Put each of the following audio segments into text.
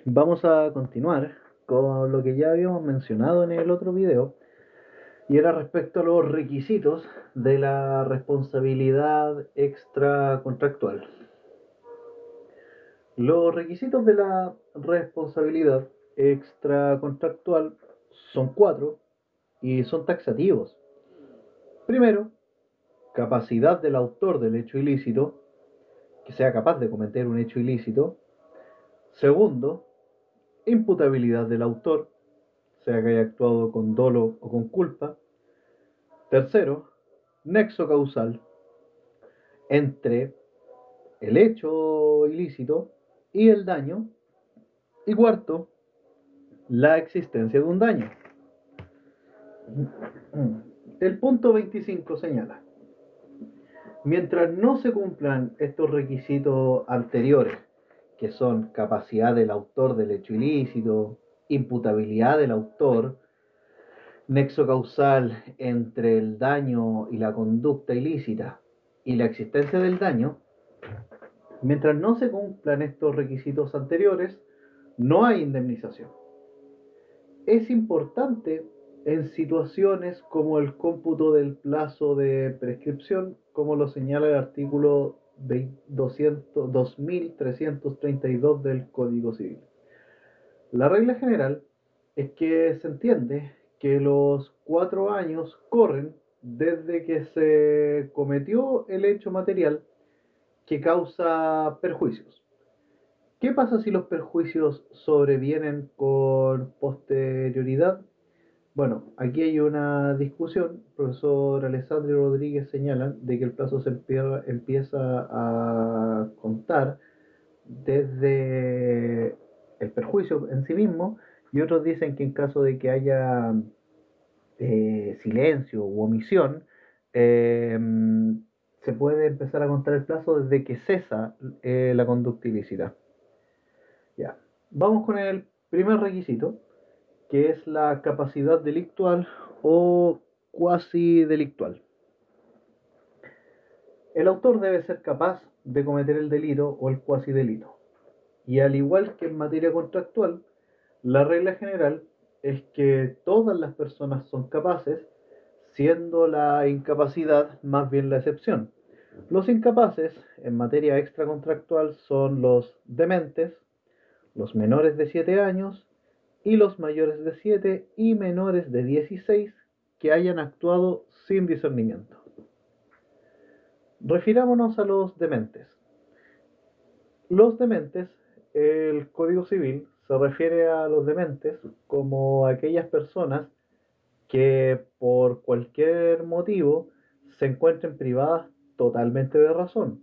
Vamos a continuar con lo que ya habíamos mencionado en el otro video, y era respecto a los requisitos de la responsabilidad extracontractual. Los requisitos de la responsabilidad extracontractual son cuatro y son taxativos. Primero, capacidad del autor del hecho ilícito, que sea capaz de cometer un hecho ilícito. Segundo, imputabilidad del autor, sea que haya actuado con dolo o con culpa. Tercero, nexo causal entre el hecho ilícito y el daño. Y cuarto, la existencia de un daño. El punto 25 señala: mientras no se cumplan estos requisitos anteriores, que son capacidad del autor del hecho ilícito, imputabilidad del autor, nexo causal entre el daño y la conducta ilícita y la existencia del daño, mientras no se cumplan estos requisitos anteriores, no hay indemnización. Es importante en situaciones como el cómputo del plazo de prescripción, como lo señala el artículo 2332 del Código Civil. La regla general es que se entiende que los 4 años corren desde que se cometió el hecho material que causa perjuicios. ¿Qué pasa si los perjuicios sobrevienen con posterioridad? Bueno, aquí hay una discusión. El profesor Alessandro Rodríguez señala de que el plazo se empieza a contar desde el perjuicio en sí mismo, y otros dicen que en caso de que haya silencio u omisión, eh, se puede empezar a contar el plazo desde que cesa la conducta ilícita. Ya. Vamos con el primer requisito, que es la capacidad delictual o cuasi delictual. El autor debe ser capaz de cometer el delito o el cuasi delito. Y al igual que en materia contractual, la regla general es que todas las personas son capaces, siendo la incapacidad más bien la excepción. Los incapaces en materia extracontractual son los dementes, los menores de 7 años y los mayores de 7 y menores de 16 que hayan actuado sin discernimiento. Refirámonos a los dementes. Los dementes, el Código Civil se refiere a los dementes como aquellas personas que por cualquier motivo se encuentren privadas totalmente de razón,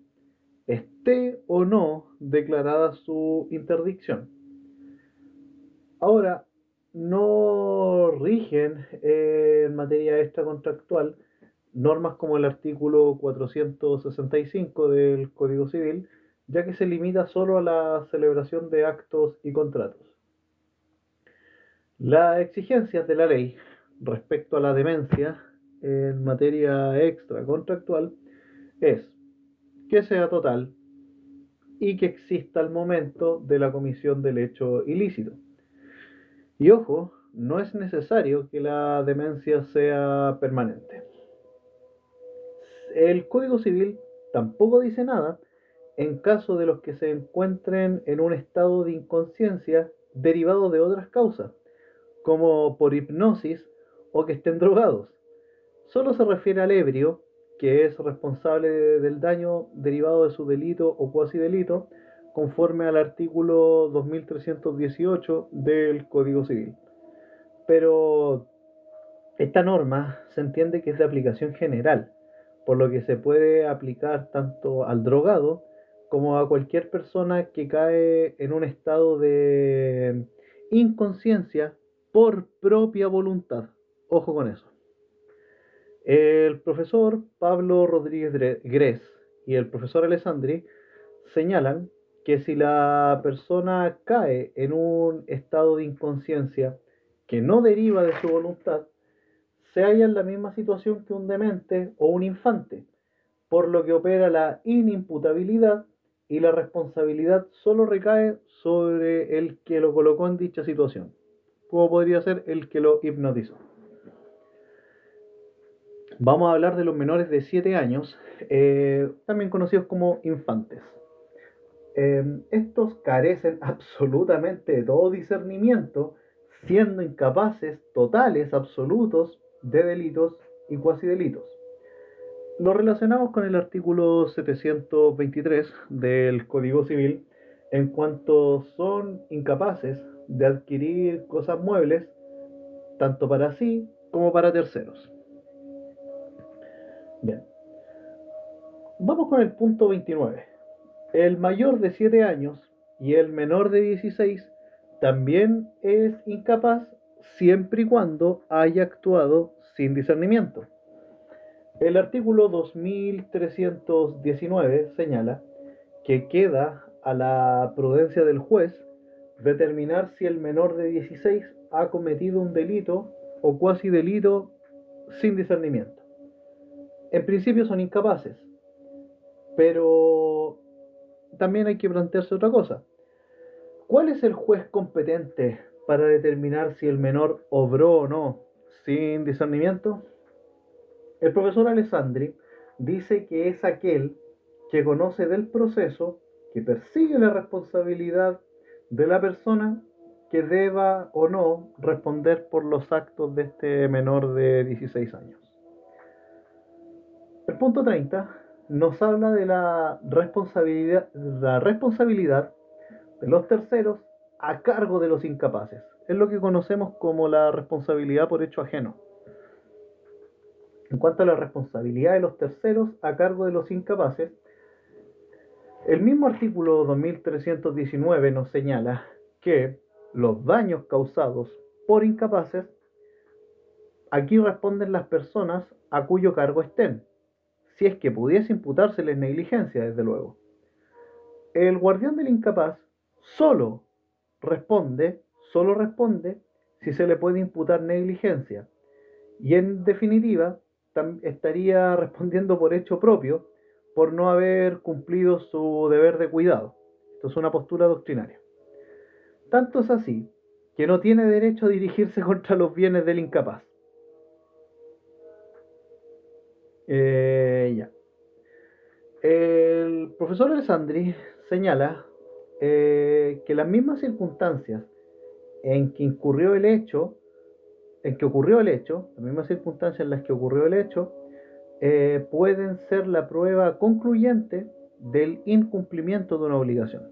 esté o no declarada su interdicción. Ahora, no rigen en materia extracontractual normas como el artículo 465 del Código Civil, ya que se limita solo a la celebración de actos y contratos. Las exigencias de la ley respecto a la demencia en materia extracontractual es que sea total y que exista al momento de la comisión del hecho ilícito. Y ojo, no es necesario que la demencia sea permanente. El Código Civil tampoco dice nada en caso de los que se encuentren en un estado de inconsciencia derivado de otras causas, como por hipnosis o que estén drogados. Solo se refiere al ebrio, que es responsable del daño derivado de su delito o cuasi delito, conforme al artículo 2318 del Código Civil. Pero esta norma se entiende que es de aplicación general, por lo que se puede aplicar tanto al drogado como a cualquier persona que cae en un estado de inconsciencia por propia voluntad. Ojo con eso. El profesor Pablo Rodríguez Gres y el profesor Alessandri señalan que si la persona cae en un estado de inconsciencia que no deriva de su voluntad, se halla en la misma situación que un demente o un infante, por lo que opera la inimputabilidad y la responsabilidad solo recae sobre el que lo colocó en dicha situación, como podría ser el que lo hipnotizó. Vamos a hablar de los menores de 7 años, también conocidos como infantes. Estos carecen absolutamente de todo discernimiento, siendo incapaces totales, absolutos, de delitos y cuasi delitos. Lo relacionamos con el artículo 723 del Código Civil, en cuanto son incapaces de adquirir cosas muebles, tanto para sí como para terceros. Bien, vamos con el punto 29. El mayor de 7 años y el menor de 16 también es incapaz siempre y cuando haya actuado sin discernimiento. El artículo 2319 señala que queda a la prudencia del juez determinar si el menor de 16 ha cometido un delito o cuasi delito sin discernimiento. En principio son incapaces, pero también hay que plantearse otra cosa. ¿Cuál es el juez competente para determinar si el menor obró o no sin discernimiento? El profesor Alessandri dice que es aquel que conoce del proceso, que persigue la responsabilidad de la persona que deba o no responder por los actos de este menor de 16 años. El punto 30 nos habla de la responsabilidad de los terceros a cargo de los incapaces. Es lo que conocemos como la responsabilidad por hecho ajeno. En cuanto a la responsabilidad de los terceros a cargo de los incapaces, el mismo artículo 2319 nos señala que los daños causados por incapaces, aquí responden las personas a cuyo cargo estén, si es que pudiese imputárseles negligencia, desde luego. El guardián del incapaz solo responde si se le puede imputar negligencia, y en definitiva estaría respondiendo por hecho propio por no haber cumplido su deber de cuidado. Esto es una postura doctrinaria. Tanto es así que no tiene derecho a dirigirse contra los bienes del incapaz. Ya. El profesor Alessandri señala que las mismas circunstancias en que ocurrió el hecho, las mismas circunstancias en las que ocurrió el hecho, pueden ser la prueba concluyente del incumplimiento de una obligación.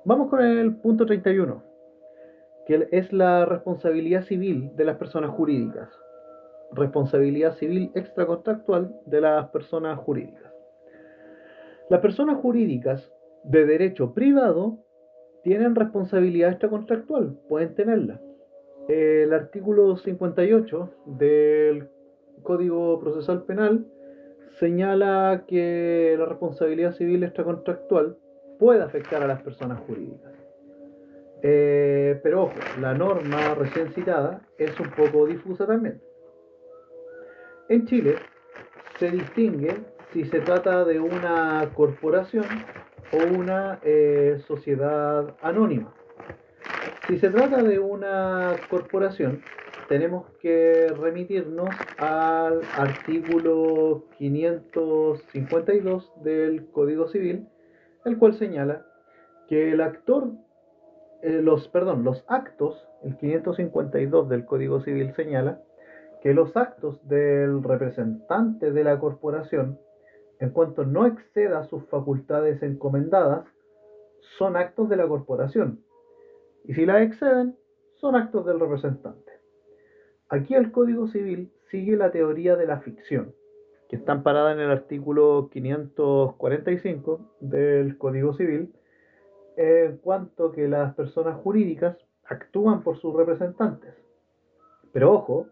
Vamos con el punto 31, que es la responsabilidad civil de las personas jurídicas. Responsabilidad civil extracontractual de las personas jurídicas. Las personas jurídicas de derecho privado tienen responsabilidad extracontractual, pueden tenerla. El artículo 58 del Código Procesal Penal señala que la responsabilidad civil extracontractual puede afectar a las personas jurídicas. Pero ojo, la norma recién citada es un poco difusa también. En Chile se distingue si se trata de una corporación o una sociedad anónima. Si se trata de una corporación, tenemos que remitirnos al artículo 552 del Código Civil, el cual señala que el actos, el 552 del Código Civil señala que los actos del representante de la corporación, en cuanto no exceda sus facultades encomendadas, son actos de la corporación, y si las exceden, son actos del representante. Aquí el Código Civil sigue la teoría de la ficción, que está amparada en el artículo 545 del Código Civil, en cuanto que las personas jurídicas actúan por sus representantes. Pero ojo,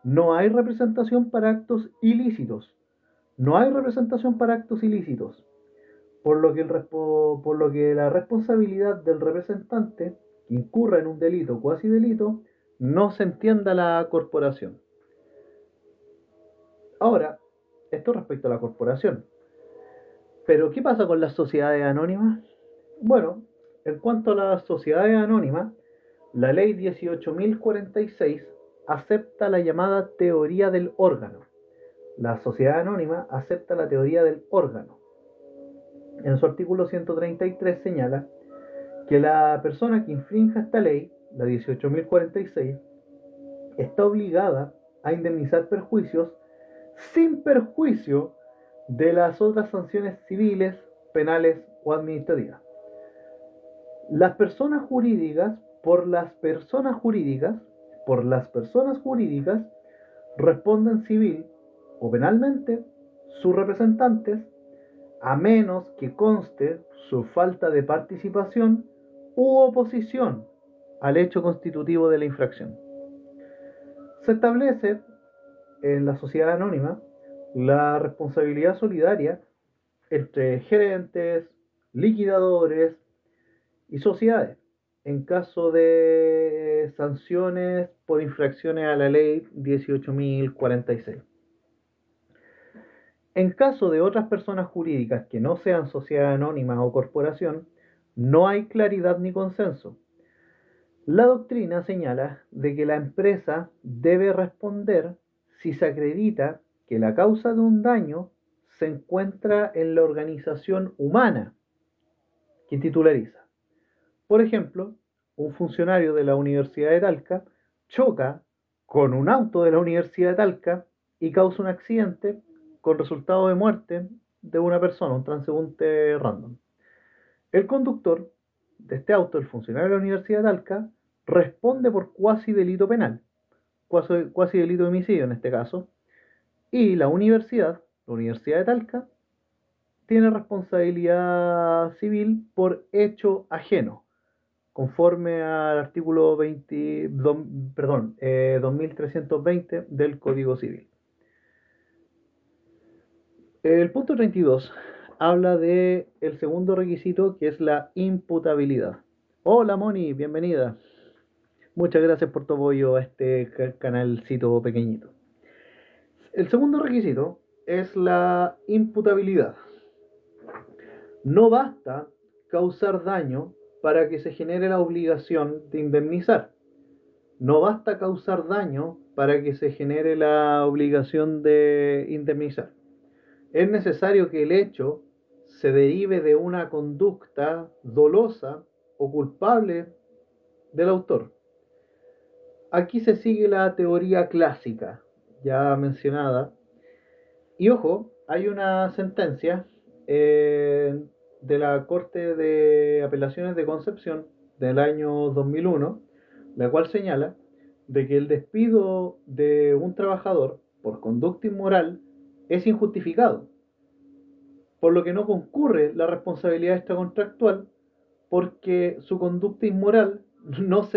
no hay representación para actos ilícitos. No hay representación para actos ilícitos. Por lo que la responsabilidad del representante que incurra en un delito o cuasi delito no se entienda la corporación. Ahora, esto respecto a la corporación. Pero, ¿qué pasa con las sociedades anónimas? Bueno, en cuanto a las sociedades anónimas, la ley 18.046 acepta la llamada teoría del órgano. La sociedad anónima acepta la teoría del órgano. En su artículo 133 señala que la persona que infrinja esta ley, la 18.046, está obligada a indemnizar perjuicios sin perjuicio de las otras sanciones civiles, penales o administrativas. Las personas jurídicas, por las personas jurídicas, responden civil o penalmente sus representantes, a menos que conste su falta de participación u oposición al hecho constitutivo de la infracción. Se establece en la sociedad anónima la responsabilidad solidaria entre gerentes, liquidadores y sociedades en caso de sanciones por infracciones a la ley 18.046. En caso de otras personas jurídicas que no sean sociedad anónima o corporación, no hay claridad ni consenso. La doctrina señala de que la empresa debe responder si se acredita que la causa de un daño se encuentra en la organización humana que titulariza. Por ejemplo, un funcionario de la Universidad de Talca choca con un auto de la Universidad de Talca y causa un accidente con resultado de muerte de una persona, un transeúnte random. El conductor de este auto, el funcionario de la Universidad de Talca, responde por cuasi delito penal, cuasi delito de homicidio en este caso, y la Universidad de Talca, tiene responsabilidad civil por hecho ajeno, conforme al artículo 2320 del Código Civil. El punto 32 habla de el segundo requisito, que es la imputabilidad. Hola Moni, bienvenida. Muchas gracias por tu apoyo a este canalcito pequeñito. El segundo requisito es la imputabilidad. No basta causar daño para que se genere la obligación de indemnizar. No basta causar daño para que se genere la obligación de indemnizar. Es necesario que el hecho se derive de una conducta dolosa o culpable del autor. Aquí se sigue la teoría clásica, ya mencionada. Y ojo, hay una sentencia de la Corte de Apelaciones de Concepción del año 2001, la cual señala de que el despido de un trabajador por conducta inmoral es injustificado, por lo que no concurre la responsabilidad extracontractual, porque su conducta inmoral no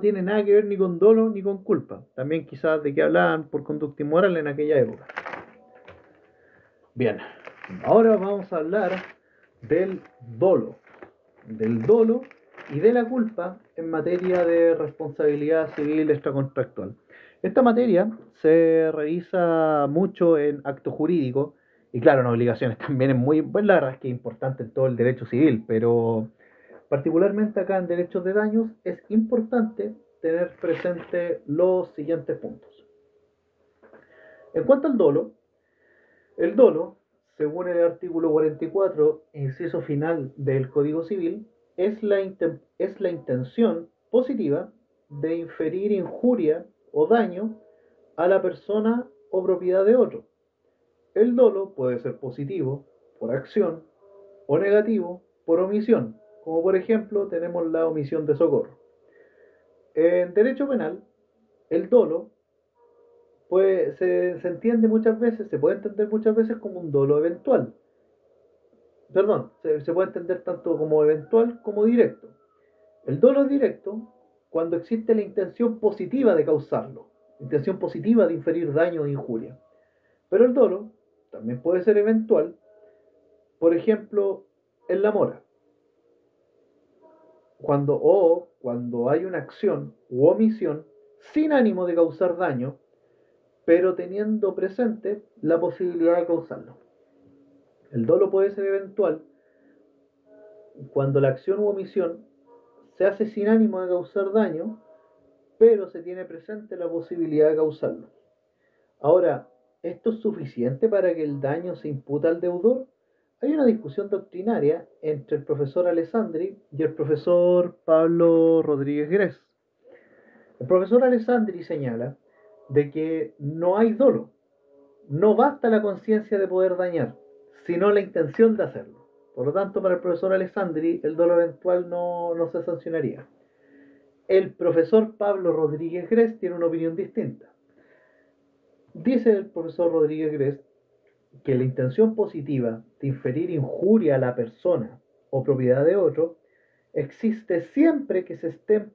tiene nada que ver ni con dolo ni con culpa. También quizás de qué hablaban por conducta inmoral en aquella época. Bien, ahora vamos a hablar del dolo y de la culpa en materia de responsabilidad civil extracontractual. Esta materia se revisa mucho en acto jurídico y claro, en obligaciones también es muy, pues la verdad es que es importante en todo el derecho civil, pero particularmente acá en derechos de daños es importante tener presente los siguientes puntos. En cuanto al dolo, el dolo, según el artículo 44, inciso final del Código Civil, es la intención positiva de inferir injuria o daño a la persona o propiedad de otro. El dolo puede ser positivo por acción o negativo por omisión, como por ejemplo tenemos la omisión de socorro. En derecho penal, el dolo se entiende muchas veces, se puede entender muchas veces como un dolo eventual. Perdón, se puede entender tanto como eventual como directo. El dolo es directo cuando existe la intención positiva de causarlo, intención positiva de inferir daño o injuria. Pero el dolo también puede ser eventual, por ejemplo, en la mora. Cuando hay una acción u omisión sin ánimo de causar daño, pero teniendo presente la posibilidad de causarlo. El dolo puede ser eventual cuando la acción u omisión se hace sin ánimo de causar daño, pero se tiene presente la posibilidad de causarlo. Ahora, ¿esto es suficiente para que el daño se imputa al deudor? Hay una discusión doctrinaria entre el profesor Alessandri y el profesor Pablo Rodríguez Gres. El profesor Alessandri señala de que no hay dolo, no basta la conciencia de poder dañar, sino la intención de hacerlo. Por lo tanto, para el profesor Alessandri, el dolo eventual no se sancionaría. El profesor Pablo Rodríguez Gres tiene una opinión distinta. Dice el profesor Rodríguez Gres que la intención positiva de inferir injuria a la persona o propiedad de otro existe siempre que se esté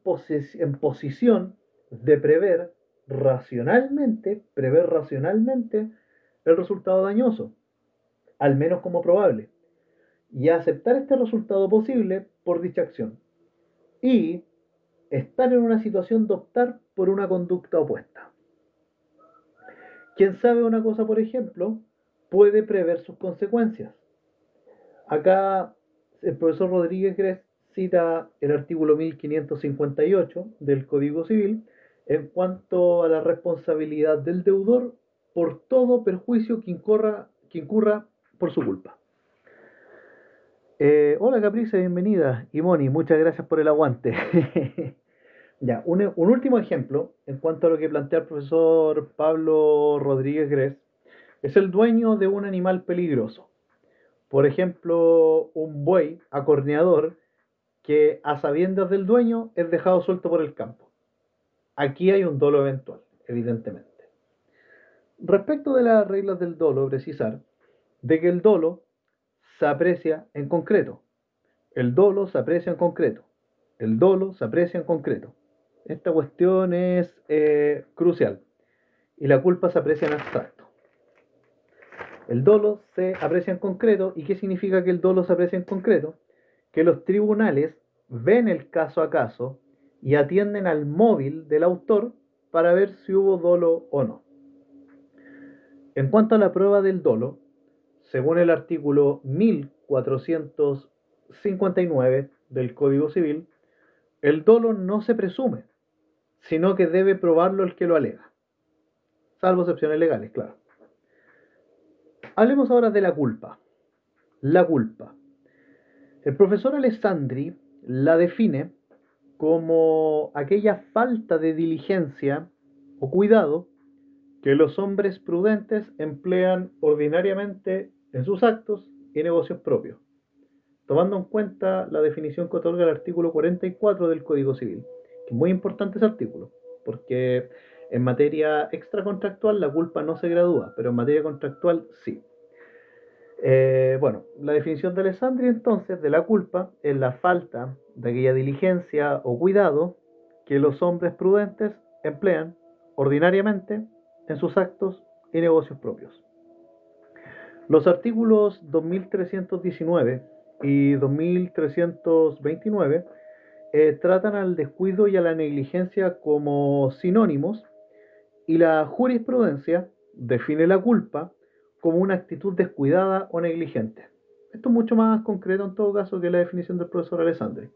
en posición de prever racionalmente el resultado dañoso, al menos como probable, y aceptar este resultado posible por dicha acción, y estar en una situación de optar por una conducta opuesta. Quien sabe una cosa, por ejemplo, puede prever sus consecuencias. Acá el profesor Rodríguez Gres cita el artículo 1558 del Código Civil en cuanto a la responsabilidad del deudor por todo perjuicio que incurra por su culpa. Hola Caprice, bienvenida. Y Moni, muchas gracias por el aguante. Ya, un último ejemplo en cuanto a lo que plantea el profesor Pablo Rodríguez Gres es el dueño de un animal peligroso. Por ejemplo, un buey acorneador que a sabiendas del dueño es dejado suelto por el campo. Aquí hay un dolo eventual, evidentemente. Respecto de las reglas del dolo, precisar de que el dolo se aprecia en concreto. El dolo se aprecia en concreto. El dolo se aprecia en concreto. Esta cuestión es crucial. Y la culpa se aprecia en abstracto. El dolo se aprecia en concreto. ¿Y qué significa que el dolo se aprecia en concreto? Que los tribunales ven el caso a caso y atienden al móvil del autor para ver si hubo dolo o no. En cuanto a la prueba del dolo, según el artículo 1459 del Código Civil, el dolo no se presume, sino que debe probarlo el que lo alega, salvo excepciones legales, claro. Hablemos ahora de la culpa. La culpa. El profesor Alessandri la define como aquella falta de diligencia o cuidado que los hombres prudentes emplean ordinariamente en sus actos y negocios propios, tomando en cuenta la definición que otorga el artículo 44 del Código Civil, que es muy importante ese artículo, porque en materia extracontractual la culpa no se gradúa, pero en materia contractual sí. Bueno, la definición de Alessandri entonces de la culpa es la falta de aquella diligencia o cuidado que los hombres prudentes emplean ordinariamente en sus actos y negocios propios. Los artículos 2319 y 2329 tratan al descuido y a la negligencia como sinónimos, y la jurisprudencia define la culpa como una actitud descuidada o negligente. Esto es mucho más concreto en todo caso que la definición del profesor Alessandri.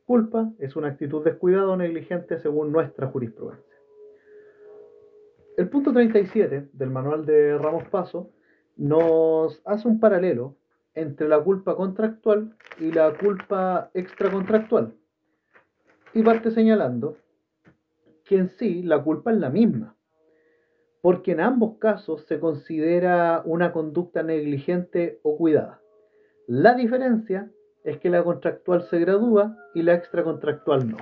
Culpa es una actitud descuidada o negligente según nuestra jurisprudencia. El punto 37 del manual de Ramos Paso nos hace un paralelo entre la culpa contractual y la culpa extracontractual, y parte señalando que en sí la culpa es la misma, porque en ambos casos se considera una conducta negligente o cuidada. La diferencia es que la contractual se gradúa y la extracontractual no.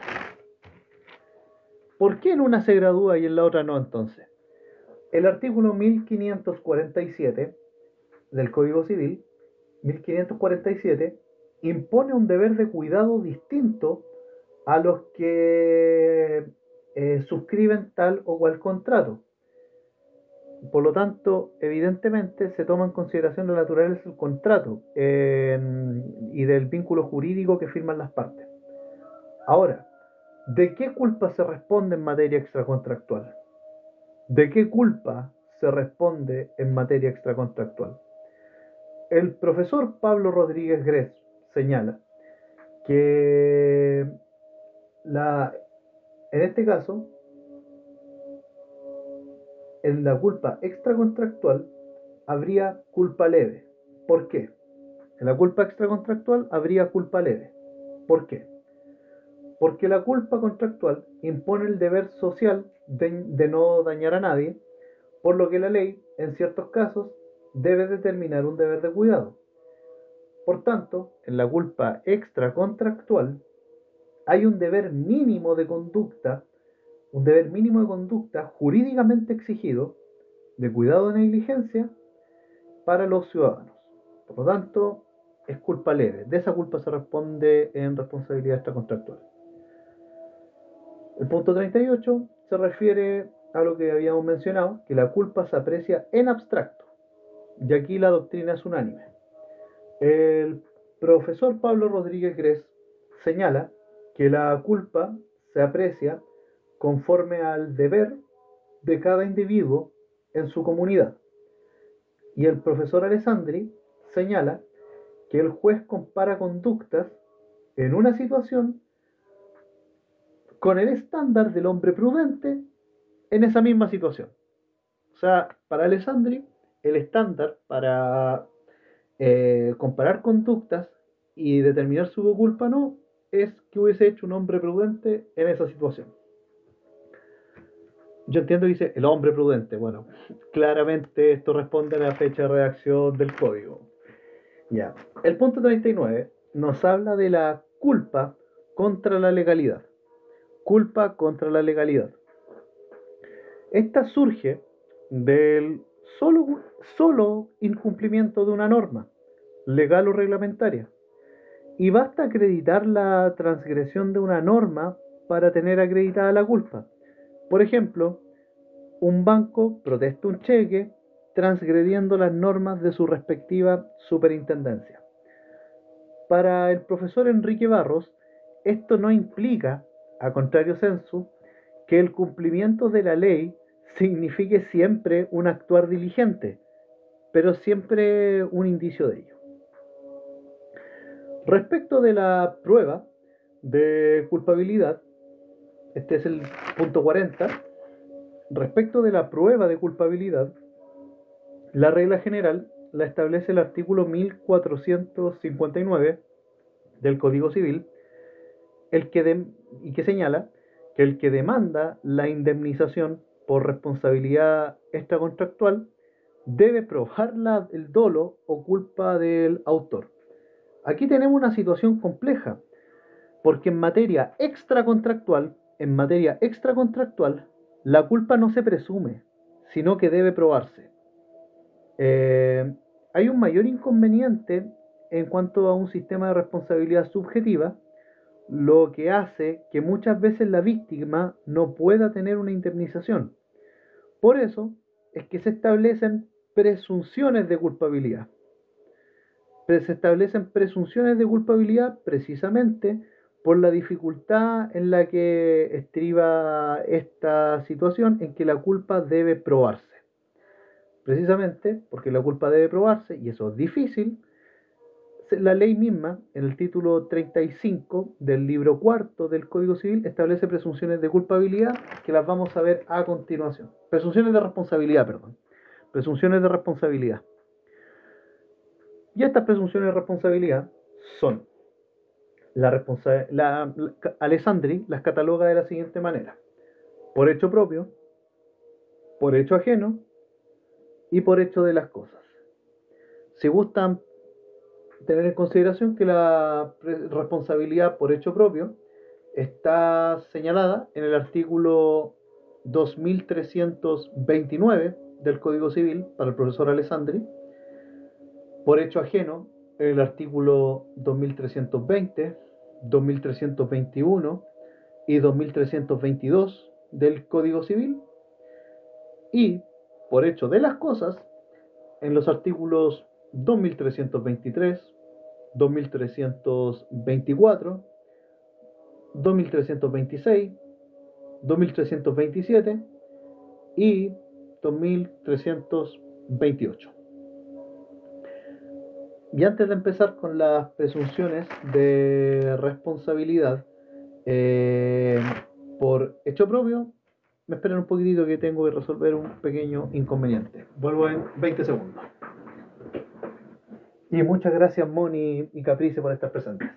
¿Por qué en una se gradúa y en la otra no entonces? El artículo 1547 del Código Civil, 1547, impone un deber de cuidado distinto a los que suscriben tal o cual contrato. Por lo tanto, evidentemente se toma en consideración la naturaleza del contrato y del vínculo jurídico que firman las partes. Ahora, ¿de qué culpa se responde en materia extracontractual? ¿De qué culpa se responde en materia extracontractual? El profesor Pablo Rodríguez Grez señala que en este caso, en la culpa extracontractual habría culpa leve. ¿Por qué? En la culpa extracontractual habría culpa leve. ¿Por qué? Porque la culpa contractual impone el deber social de no dañar a nadie, por lo que la ley, en ciertos casos, debe determinar un deber de cuidado. Por tanto, en la culpa extracontractual hay un deber mínimo de conducta jurídicamente exigido de cuidado de negligencia para los ciudadanos. Por lo tanto, es culpa leve. De esa culpa se responde en responsabilidad extracontractual. El punto 38 se refiere a lo que habíamos mencionado, que la culpa se aprecia en abstracto. Y aquí la doctrina es unánime. El profesor Pablo Rodríguez Grez señala que la culpa se aprecia conforme al deber de cada individuo en su comunidad. Y el profesor Alessandri señala que el juez compara conductas en una situación con el estándar del hombre prudente en esa misma situación. O sea, para Alessandri, el estándar para comparar conductas y determinar su culpa no es que hubiese hecho un hombre prudente en esa situación. Yo entiendo que dice el hombre prudente. Bueno, claramente esto responde a la fecha de redacción del código. Ya. El punto 39 nos habla de la culpa contra la legalidad. Culpa contra la legalidad. Esta surge del solo incumplimiento de una norma, legal o reglamentaria. Y basta acreditar la transgresión de una norma para tener acreditada la culpa. Por ejemplo, un banco protesta un cheque transgrediendo las normas de su respectiva superintendencia. Para el profesor Enrique Barros, esto no implica, a contrario sensu, que el cumplimiento de la ley signifique siempre un actuar diligente, pero siempre un indicio de ello. Respecto de la prueba de culpabilidad, este es el punto 40, respecto de la prueba de culpabilidad, la regla general la establece el artículo 1459 del Código Civil, y que señala que el que demanda la indemnización por responsabilidad extracontractual debe probar el dolo o culpa del autor. Aquí tenemos una situación compleja, porque en materia extracontractual, la culpa no se presume, sino que debe probarse. Hay un mayor inconveniente en cuanto a un sistema de responsabilidad subjetiva, lo que hace que muchas veces la víctima no pueda tener una indemnización. Por eso es que se establecen presunciones de culpabilidad. Se establecen presunciones de culpabilidad precisamente por la dificultad en la que estriba esta situación en que la culpa debe probarse. Precisamente porque la culpa debe probarse, y eso es difícil, la ley misma, en el título 35 del libro cuarto del Código Civil, establece presunciones de culpabilidad que las vamos a ver a continuación. Presunciones de responsabilidad, perdón. Presunciones de responsabilidad. Y estas presunciones de responsabilidad son, Alessandri las cataloga de la siguiente manera: por hecho propio, por hecho ajeno y por hecho de las cosas. Si gustan tener en consideración que la responsabilidad por hecho propio está señalada en el artículo 2329 del Código Civil para el profesor Alessandri, por hecho ajeno en el artículo 2320, 2321 y 2322 del Código Civil, y por hecho de las cosas en los artículos 2323, 2324, 2326, 2327 y 2328. Y antes de empezar con las presunciones de responsabilidad eh, por hecho propio, me esperan un poquitito que tengo que resolver un pequeño inconveniente. Vuelvo en 20 segundos. Y muchas gracias Moni y Caprice por estar presentes.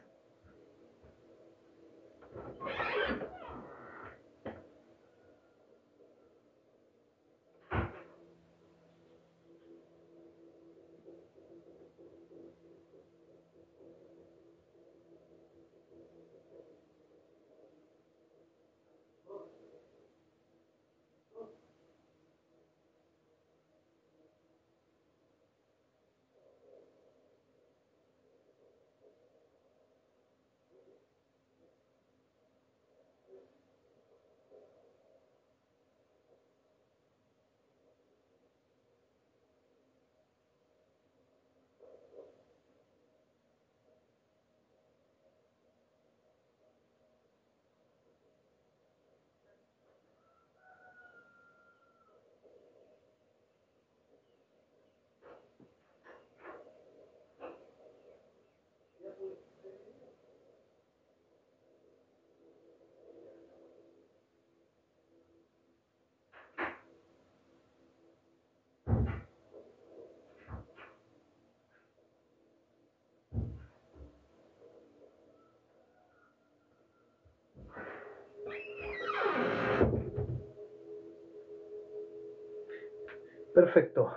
Perfecto.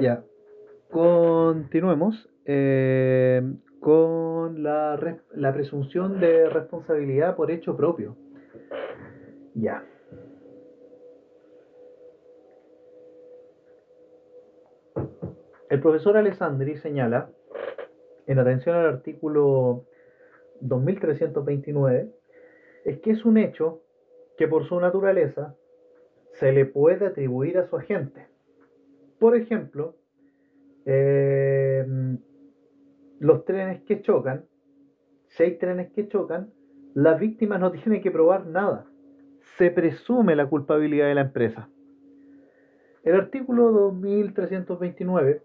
Ya, continuemos con la presunción de responsabilidad por hecho propio. Ya. El profesor Alessandri señala, en atención al artículo 2329, es que es un hecho que por su naturaleza se le puede atribuir a su agente. Por ejemplo, eh, los trenes que chocan, si hay trenes que chocan, las víctimas no tienen que probar nada. Se presume la culpabilidad de la empresa. El artículo 2329,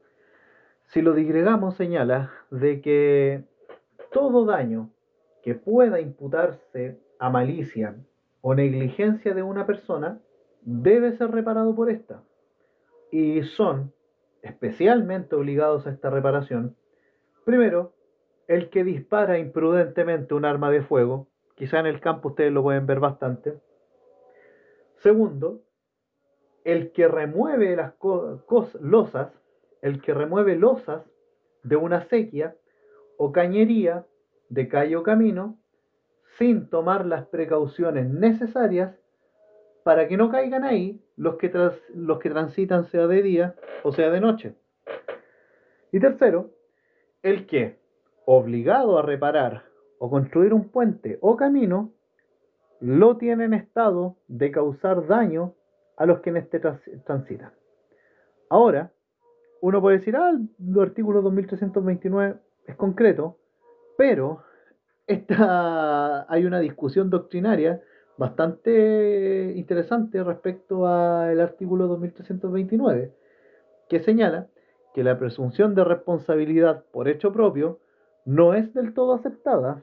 si lo disgregamos, señala de que todo daño que pueda imputarse a malicia o negligencia de una persona debe ser reparado por ésta. Y son especialmente obligados a esta reparación, primero, el que dispara imprudentemente un arma de fuego, quizá en el campo ustedes lo pueden ver bastante. Segundo, el que remueve las losas, el que remueve losas de una acequia o cañería de calle o camino sin tomar las precauciones necesarias para que no caigan ahí los que transitan sea de día o sea de noche. Y tercero, el que, obligado a reparar o construir un puente o camino, lo tiene en estado de causar daño a los que en este transitan. Ahora, uno puede decir, el artículo 2329 es concreto, pero hay una discusión doctrinaria bastante interesante respecto al artículo 2329, que señala que la presunción de responsabilidad por hecho propio no es del todo aceptada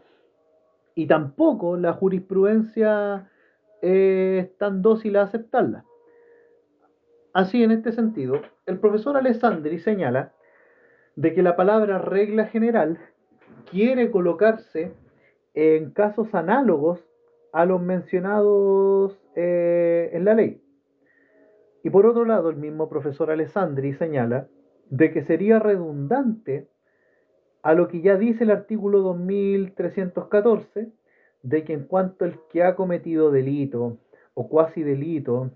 y tampoco la jurisprudencia es tan dócil a aceptarla. Así, en este sentido, el profesor Alessandri señala de que la palabra regla general quiere colocarse en casos análogos a los mencionados en la ley. Y por otro lado, el mismo profesor Alessandri señala de que sería redundante a lo que ya dice el artículo 2314, de que en cuanto el que ha cometido delito o cuasi delito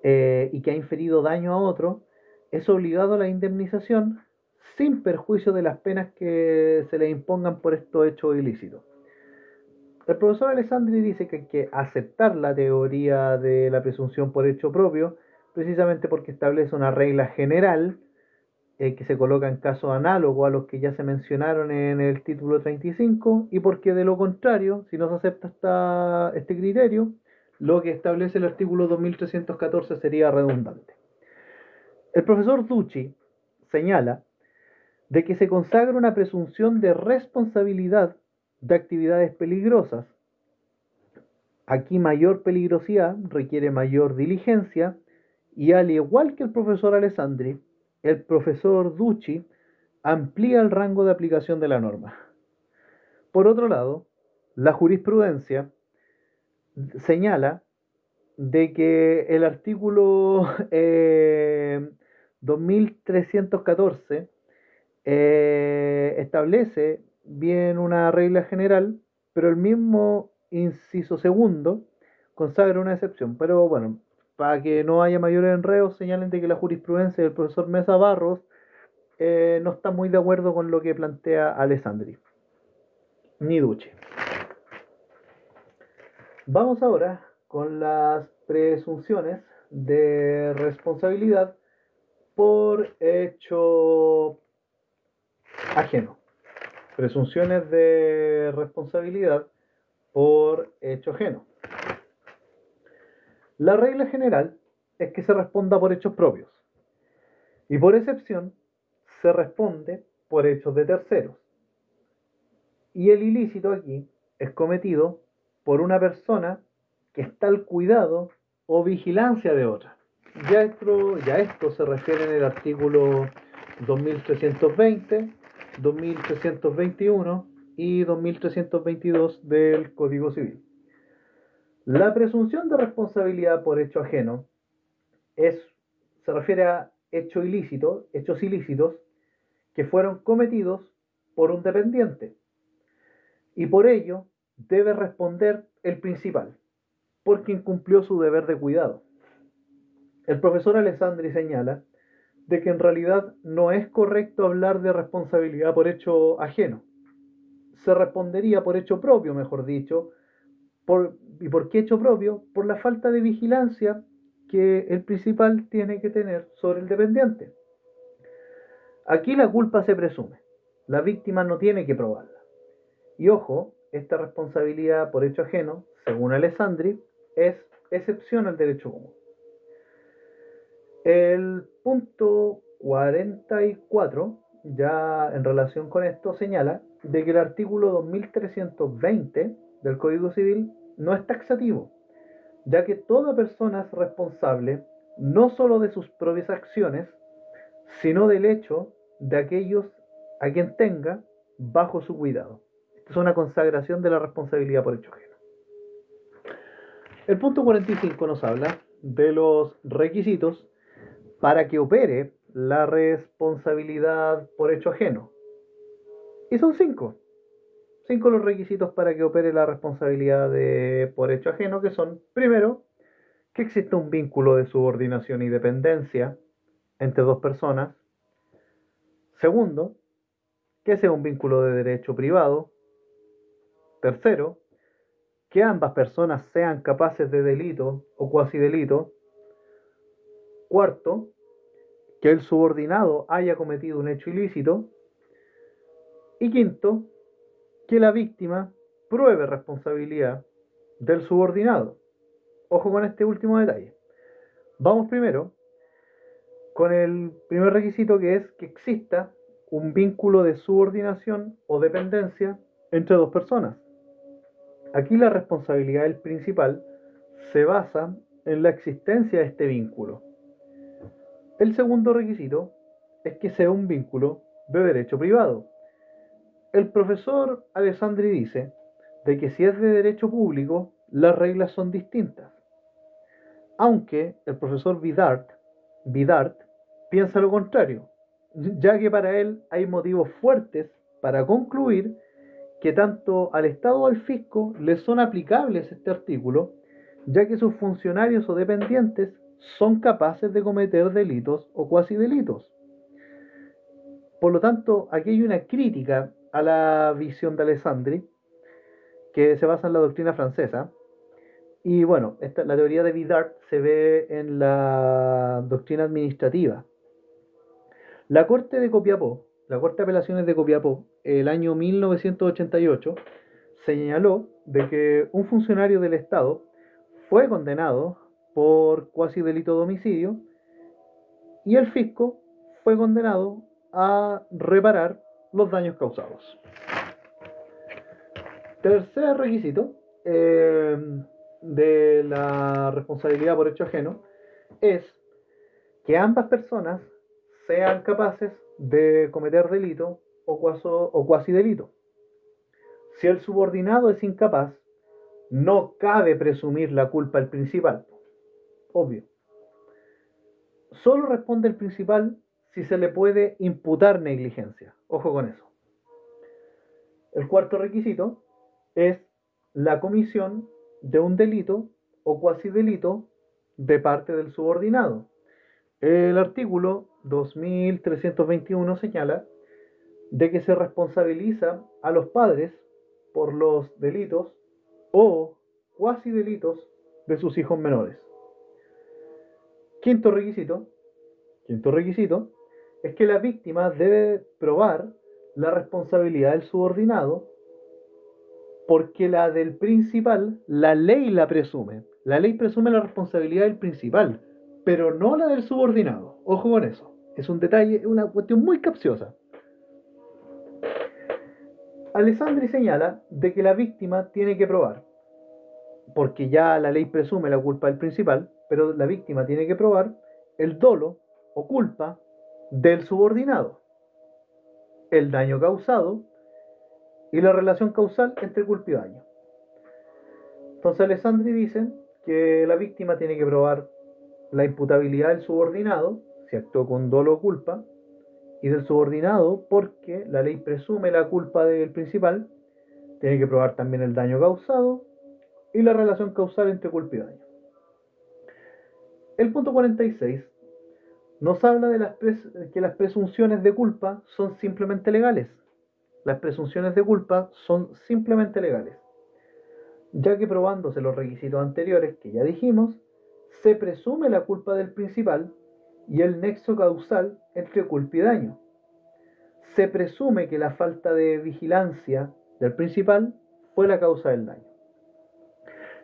y que ha inferido daño a otro, es obligado a la indemnización sin perjuicio de las penas que se le impongan por estos hechos ilícitos. El profesor Alessandri dice que hay que aceptar la teoría de la presunción por hecho propio, precisamente porque establece una regla general que se coloca en casos análogos a los que ya se mencionaron en el título 35, y porque de lo contrario, si no se acepta este criterio, lo que establece el artículo 2314 sería redundante. El profesor Ducci señala de que se consagra una presunción de responsabilidad de actividades peligrosas. Aquí mayor peligrosidad requiere mayor diligencia y al igual que el profesor Alessandri, el profesor Ducci amplía el rango de aplicación de la norma. Por otro lado, la jurisprudencia señala de que el artículo 2314 establece bien una regla general, pero el mismo inciso segundo consagra una excepción. Pero bueno, para que no haya mayores enredos, señalen de que la jurisprudencia del profesor Mesa Barros no está muy de acuerdo con lo que plantea Alessandri ni Ducci. Vamos ahora con las presunciones de responsabilidad por hecho ajeno. Presunciones de responsabilidad por hecho ajeno. La regla general es que se responda por hechos propios y por excepción se responde por hechos de terceros. Y el ilícito aquí es cometido por una persona que está al cuidado o vigilancia de otra. Ya esto se refiere en el artículo 2320, 2321 y 2322 del Código Civil. La presunción de responsabilidad por hecho ajeno se refiere a hechos ilícitos que fueron cometidos por un dependiente y por ello debe responder el principal, porque incumplió su deber de cuidado. El profesor Alessandri señala de que en realidad no es correcto hablar de responsabilidad por hecho ajeno. Se respondería por hecho propio, mejor dicho. ¿Y por qué hecho propio? Por la falta de vigilancia que el principal tiene que tener sobre el dependiente. Aquí la culpa se presume. La víctima no tiene que probarla. Y ojo, esta responsabilidad por hecho ajeno, según Alessandri, es excepción al derecho común. El punto 44, ya en relación con esto, señala de que el artículo 2320 del Código Civil no es taxativo, ya que toda persona es responsable no solo de sus propias acciones, sino del hecho de aquellos a quien tenga bajo su cuidado. Esta es una consagración de la responsabilidad por hecho ajeno. El punto 45 nos habla de los requisitos para que opere la responsabilidad por hecho ajeno. Y son 5. 5 los requisitos para que opere la responsabilidad por hecho ajeno, que son, primero, que exista un vínculo de subordinación y dependencia entre dos personas. Segundo, que sea un vínculo de derecho privado. Tercero, que ambas personas sean capaces de delito o cuasi delito. Cuarto, que el subordinado haya cometido un hecho ilícito. Y quinto, que la víctima pruebe responsabilidad del subordinado. Ojo con este último detalle. Vamos primero con el primer requisito, que es que exista un vínculo de subordinación o dependencia entre dos personas. Aquí la responsabilidad del principal se basa en la existencia de este vínculo. El segundo requisito es que sea un vínculo de derecho privado. El profesor Alessandri dice de que si es de derecho público, las reglas son distintas. Aunque el profesor Vidart piensa lo contrario, ya que para él hay motivos fuertes para concluir que tanto al Estado o al fisco les son aplicables este artículo, ya que sus funcionarios o dependientes son capaces de cometer delitos o cuasi delitos. Por lo tanto, aquí hay una crítica a la visión de Alessandri, que se basa en la doctrina francesa. Y bueno, la teoría de Vidart se ve en la doctrina administrativa. La Corte de Copiapó, la Corte de Apelaciones de Copiapó, el año 1988, señaló de que un funcionario del Estado fue condenado por cuasi delito de homicidio y el fisco fue condenado a reparar los daños causados. Tercer requisito de la responsabilidad por hecho ajeno es que ambas personas sean capaces de cometer delito o cuasi delito. Si el subordinado es incapaz, no cabe presumir la culpa al principal. Obvio. Solo responde el principal si se le puede imputar negligencia. Ojo con eso. El cuarto requisito es la comisión de un delito o cuasi delito de parte del subordinado. El artículo 2321 señala de que se responsabiliza a los padres por los delitos o cuasi delitos de sus hijos menores. Quinto requisito es que la víctima debe probar la responsabilidad del subordinado porque la del principal, la ley la presume. La ley presume la responsabilidad del principal, pero no la del subordinado. Ojo con eso. Es un detalle, una cuestión muy capciosa. Alessandri señala de que la víctima tiene que probar, porque ya la ley presume la culpa del principal, pero la víctima tiene que probar el dolo o culpa del subordinado, el daño causado y la relación causal entre culpa y daño. Entonces Alessandri dice que la víctima tiene que probar la imputabilidad del subordinado, si actuó con dolo o culpa, y del subordinado porque la ley presume la culpa del principal, tiene que probar también el daño causado y la relación causal entre culpa y daño. El punto 46 nos habla de que las presunciones de culpa son simplemente legales. Las presunciones de culpa son simplemente legales, ya que probándose los requisitos anteriores que ya dijimos, se presume la culpa del principal y el nexo causal entre culpa y daño. Se presume que la falta de vigilancia del principal fue la causa del daño.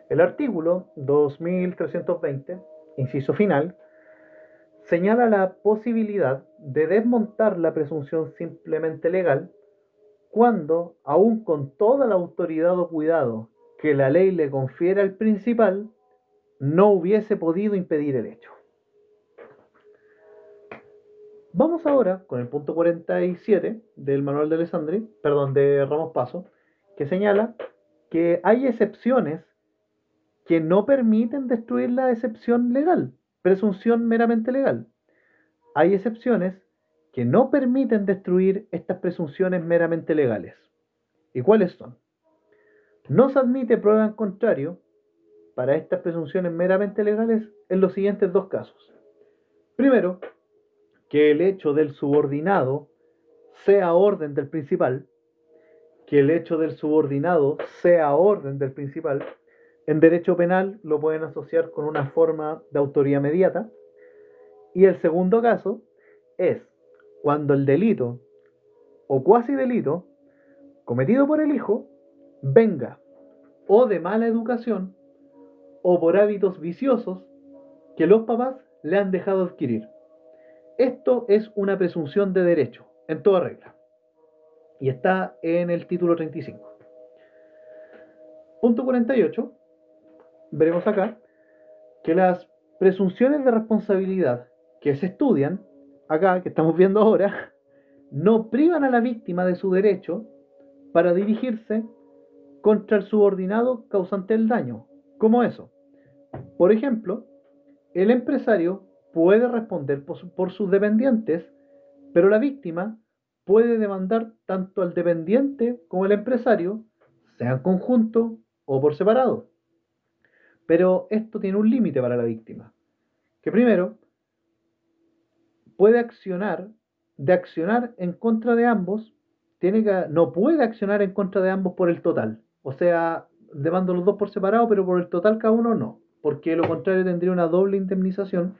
El artículo 2320, inciso final, señala la posibilidad de desmontar la presunción simplemente legal cuando, aun con toda la autoridad o cuidado que la ley le confiere al principal, no hubiese podido impedir el hecho. Vamos ahora con el punto 47 del manual de Alessandri, de Ramos Paso, que señala que hay excepciones que no permiten destruir la excepción legal, presunción meramente legal. Hay excepciones que no permiten destruir estas presunciones meramente legales. ¿Y cuáles son? No se admite prueba en contrario para estas presunciones meramente legales en los siguientes dos casos. Primero, que el hecho del subordinado sea orden del principal, que el hecho del subordinado sea orden del principal. En derecho penal lo pueden asociar con una forma de autoría mediata. Y el segundo caso es cuando el delito o cuasi delito cometido por el hijo venga o de mala educación o por hábitos viciosos que los papás le han dejado adquirir. Esto es una presunción de derecho, en toda regla. Y está en el título 35. Punto 48. Veremos acá que las presunciones de responsabilidad que se estudian, acá, que estamos viendo ahora, no privan a la víctima de su derecho para dirigirse contra el subordinado causante del daño. ¿Cómo eso? Por ejemplo, el empresario puede responder por sus dependientes, pero la víctima puede demandar tanto al dependiente como al empresario, sea en conjunto o por separado. Pero esto tiene un límite para la víctima, que primero puede accionar en contra de ambos, no puede accionar en contra de ambos por el total. O sea, demando los dos por separado, pero por el total cada uno no, porque lo contrario tendría una doble indemnización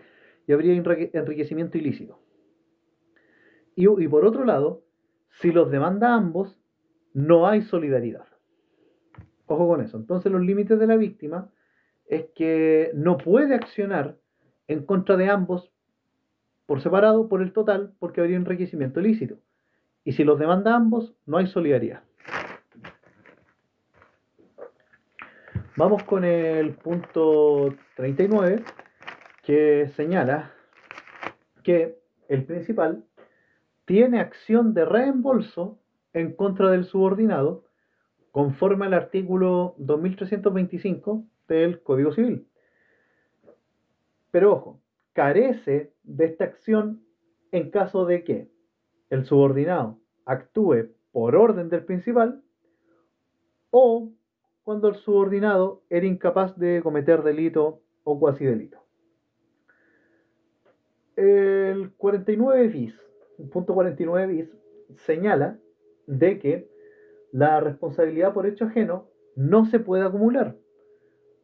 y habría enriquecimiento ilícito. Y por otro lado, si los demanda ambos, no hay solidaridad. Ojo con eso. Entonces los límites de la víctima es que no puede accionar en contra de ambos por separado por el total porque habría enriquecimiento ilícito. Y si los demanda ambos, no hay solidaridad. Vamos con el punto 39, que señala que el principal tiene acción de reembolso en contra del subordinado conforme al artículo 2325 del Código Civil. Pero ojo, carece de esta acción en caso de que el subordinado actúe por orden del principal o cuando el subordinado era incapaz de cometer delito o cuasi delito. El 49 bis, el punto 49 bis, señala de que la responsabilidad por hecho ajeno no se puede acumular.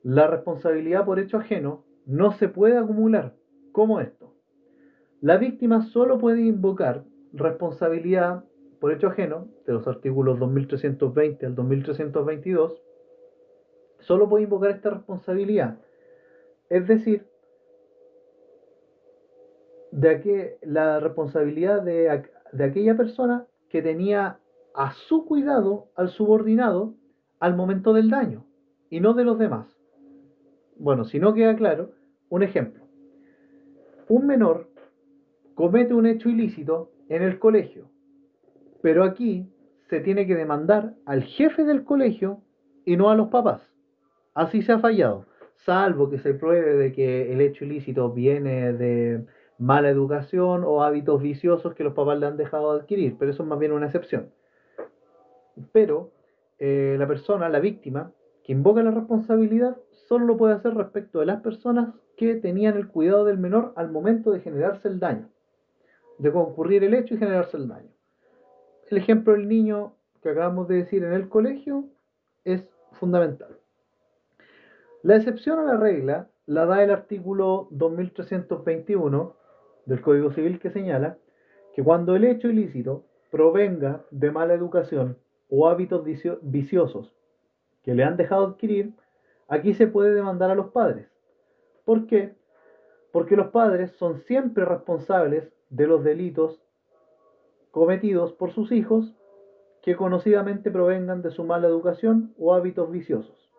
La responsabilidad por hecho ajeno no se puede acumular. ¿Cómo esto? La víctima solo puede invocar responsabilidad por hecho ajeno, de los artículos 2320 al 2322, solo puede invocar esta responsabilidad. Es decir, la responsabilidad de aquella persona que tenía a su cuidado al subordinado al momento del daño y no de los demás. Bueno, si no queda claro, un ejemplo. Un menor comete un hecho ilícito en el colegio, pero aquí se tiene que demandar al jefe del colegio y no a los papás. Así se ha fallado, salvo que se pruebe de que el hecho ilícito viene de mala educación o hábitos viciosos que los papás le han dejado de adquirir, pero eso es más bien una excepción. Pero la persona, la víctima, que invoca la responsabilidad, solo lo puede hacer respecto de las personas que tenían el cuidado del menor al momento de generarse el daño, de concurrir el hecho y generarse el daño. El ejemplo del niño que acabamos de decir en el colegio es fundamental. La excepción a la regla la da el artículo 2321 del Código Civil, que señala que cuando el hecho ilícito provenga de mala educación o hábitos viciosos que le han dejado adquirir, aquí se puede demandar a los padres. ¿Por qué? Porque los padres son siempre responsables de los delitos cometidos por sus hijos que conocidamente provengan de su mala educación o hábitos viciosos.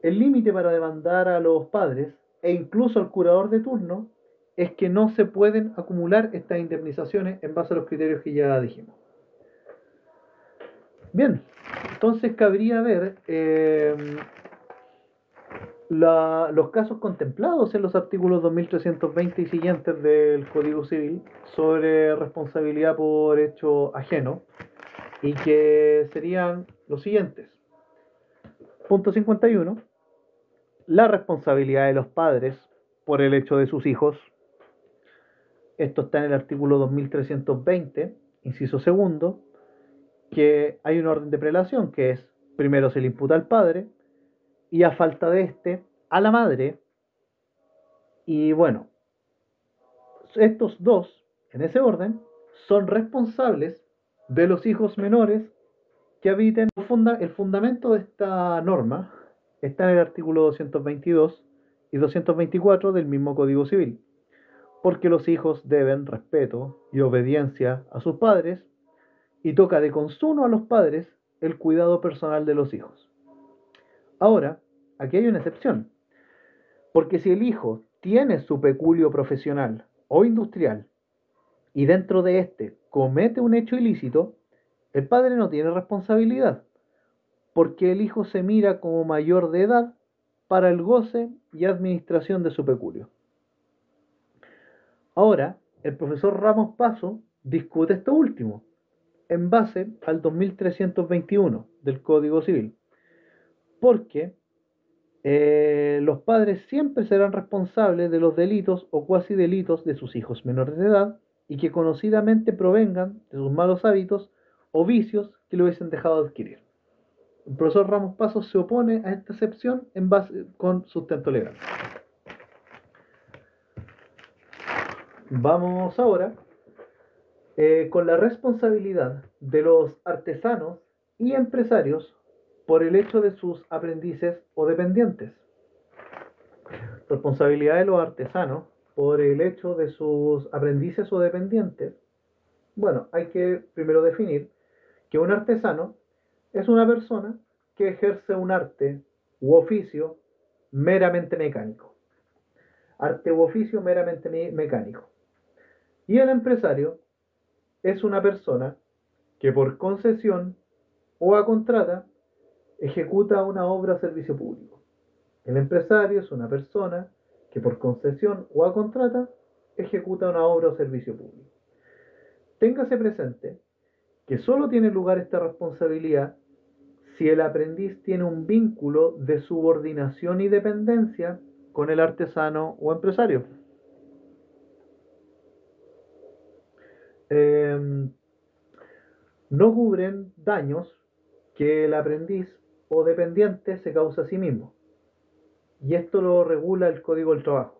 El límite para demandar a los padres e incluso al curador de turno es que no se pueden acumular estas indemnizaciones en base a los criterios que ya dijimos. Bien, entonces cabría ver los casos contemplados en los artículos 2320 y siguientes del Código Civil sobre responsabilidad por hecho ajeno, y que serían los siguientes. Punto 51. La responsabilidad de los padres por el hecho de sus hijos. Esto está en el artículo 2320, inciso segundo, que hay un orden de prelación, que es: primero se le imputa al padre, y a falta de este, a la madre. Y bueno, estos dos, en ese orden, son responsables de los hijos menores que habiten. El fundamento de esta norma está en el artículo 222 y 224 del mismo Código Civil, porque los hijos deben respeto y obediencia a sus padres, y toca de consuno a los padres el cuidado personal de los hijos. Ahora, aquí hay una excepción, porque si el hijo tiene su peculio profesional o industrial y dentro de este comete un hecho ilícito, el padre no tiene responsabilidad, porque el hijo se mira como mayor de edad para el goce y administración de su peculio. Ahora, el profesor Ramos Paso discute esto último, en base al 2321 del Código Civil, porque los padres siempre serán responsables de los delitos o cuasi delitos de sus hijos menores de edad y que conocidamente provengan de sus malos hábitos o vicios que lo hubiesen dejado de adquirir. El profesor Ramos Pasos se opone a esta excepción en base con sustento legal. Vamos ahora con la responsabilidad de los artesanos y empresarios por el hecho de sus aprendices o dependientes. Responsabilidad de los artesanos por el hecho de sus aprendices o dependientes, bueno, hay que primero definir que un artesano es una persona que ejerce un arte u oficio meramente mecánico. Arte u oficio meramente mecánico. Y el empresario es una persona que por concesión o a contrata ejecuta una obra o servicio público. El empresario es una persona que por concesión o a contrata ejecuta una obra o servicio público. Téngase presente que solo tiene lugar esta responsabilidad si el aprendiz tiene un vínculo de subordinación y dependencia con el artesano o empresario. No cubren daños que el aprendiz o dependiente se causa a sí mismo. Y esto lo regula el Código del Trabajo.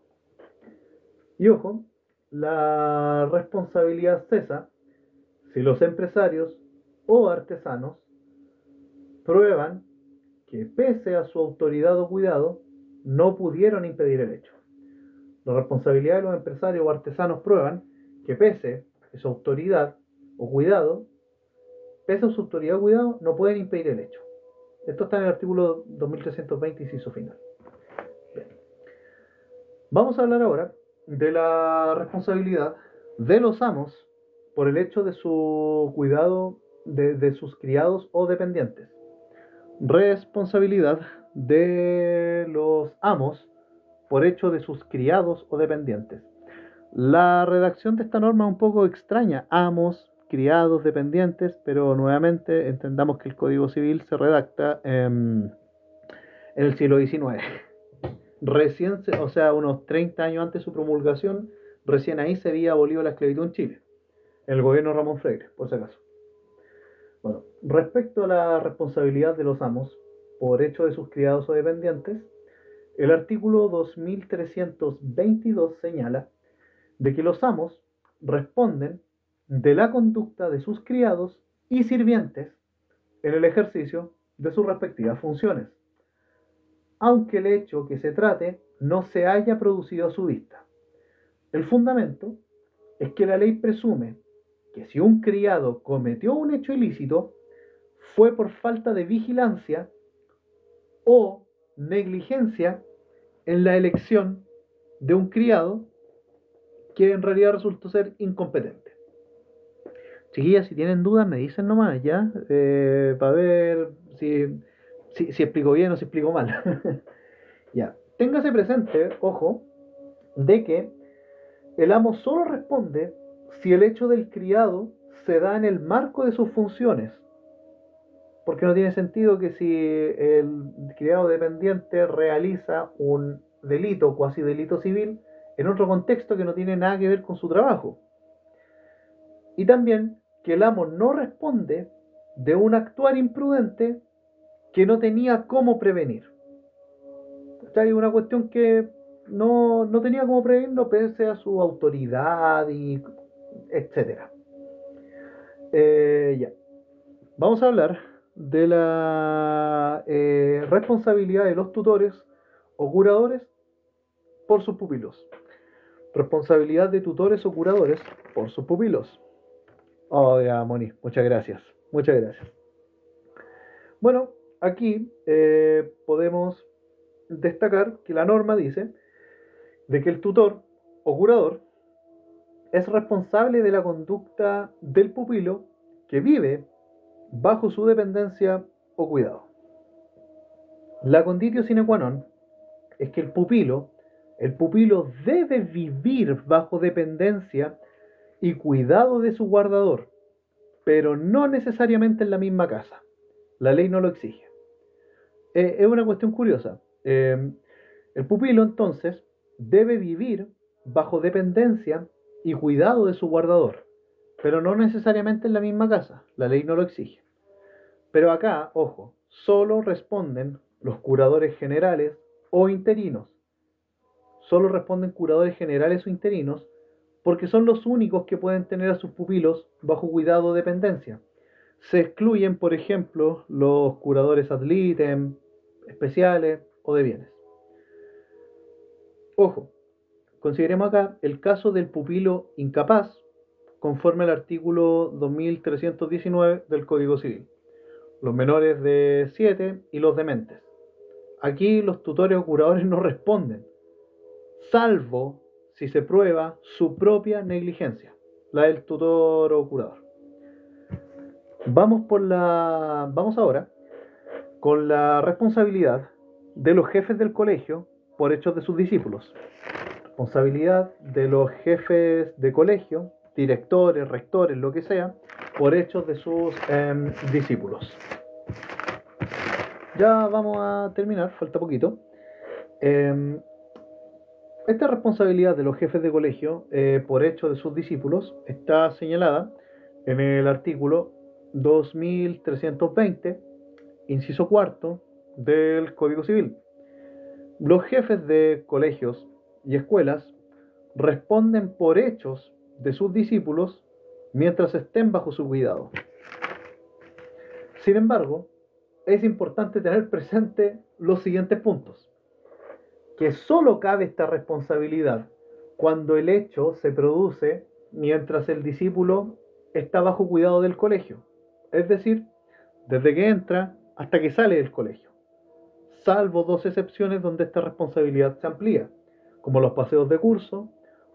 Y ojo, la responsabilidad cesa si los empresarios o artesanos prueban que pese a su autoridad o cuidado, no pudieron impedir el hecho. La responsabilidad de los empresarios o artesanos prueban que pese a su autoridad o cuidado, no pueden impedir el hecho. Esto está en el artículo 2320, inciso final. Bien. Vamos a hablar ahora de la responsabilidad de los amos por el hecho de su cuidado de sus criados o dependientes. Responsabilidad de los amos por hecho de sus criados o dependientes. La redacción de esta norma es un poco extraña. Amos, criados, dependientes, pero nuevamente entendamos que el Código Civil se redacta en el siglo XIX. Recién, o sea, unos 30 años antes de su promulgación, recién ahí se había abolido la esclavitud en Chile. El gobierno de Ramón Freire, por si acaso. Bueno, respecto a la responsabilidad de los amos por hecho de sus criados o dependientes, el artículo 2322 señala de que los amos responden de la conducta de sus criados y sirvientes en el ejercicio de sus respectivas funciones, aunque el hecho que se trate no se haya producido a su vista. El fundamento es que la ley presume que si un criado cometió un hecho ilícito, fue por falta de vigilancia o negligencia en la elección de un criado que en realidad resultó ser incompetente. Chiquillas, si tienen dudas me dicen nomás, ¿ya? Para ver si explico bien o si explico mal. Ya. Téngase presente, ojo, de que el amo solo responde si el hecho del criado se da en el marco de sus funciones. Porque no tiene sentido que si el criado dependiente realiza un delito, cuasi delito civil, en otro contexto que no tiene nada que ver con su trabajo. Y también que el amo no responde de un actuar imprudente que no tenía cómo prevenir. Hay una cuestión que no tenía cómo prevenirlo pese a su autoridad y etcétera. Ya. Vamos a hablar de la responsabilidad de los tutores o curadores por sus pupilos. Responsabilidad de tutores o curadores por sus pupilos. Oh, ya, Moni, muchas gracias. Muchas gracias. Bueno, aquí podemos destacar que la norma dice de que el tutor o curador es responsable de la conducta del pupilo que vive bajo su dependencia o cuidado. La conditio sine qua non es que el pupilo debe vivir bajo dependencia y cuidado de su guardador, pero no necesariamente en la misma casa. La ley no lo exige. Es una cuestión curiosa. El pupilo entonces debe vivir bajo dependencia y cuidado de su guardador, pero no necesariamente en la misma casa. La ley no lo exige. Pero acá, ojo, solo responden los curadores generales o interinos. Solo responden curadores generales o interinos porque son los únicos que pueden tener a sus pupilos bajo cuidado o dependencia. Se excluyen, por ejemplo, los curadores ad litem, especiales o de bienes. Ojo, Consideremos acá el caso del pupilo incapaz, conforme al artículo 2319 del Código Civil, los menores de 7 y los dementes. Aquí los tutores o curadores no responden, salvo si se prueba su propia negligencia, la del tutor o curador. Vamos ahora con la responsabilidad de los jefes del colegio por hechos de sus discípulos. Responsabilidad de los jefes de colegio, directores, rectores, lo que sea, por hechos de sus discípulos. Ya vamos a terminar, falta poquito. Esta responsabilidad de los jefes de colegio por hechos de sus discípulos está señalada en el artículo 2320, inciso cuarto del Código Civil. Los jefes de colegios y escuelas responden por hechos de sus discípulos mientras estén bajo su cuidado. Sin embargo, es importante tener presente los siguientes puntos: que solo cabe esta responsabilidad cuando el hecho se produce mientras el discípulo está bajo cuidado del colegio, es decir, desde que entra hasta que sale del colegio, salvo dos excepciones donde esta responsabilidad se amplía, como los paseos de curso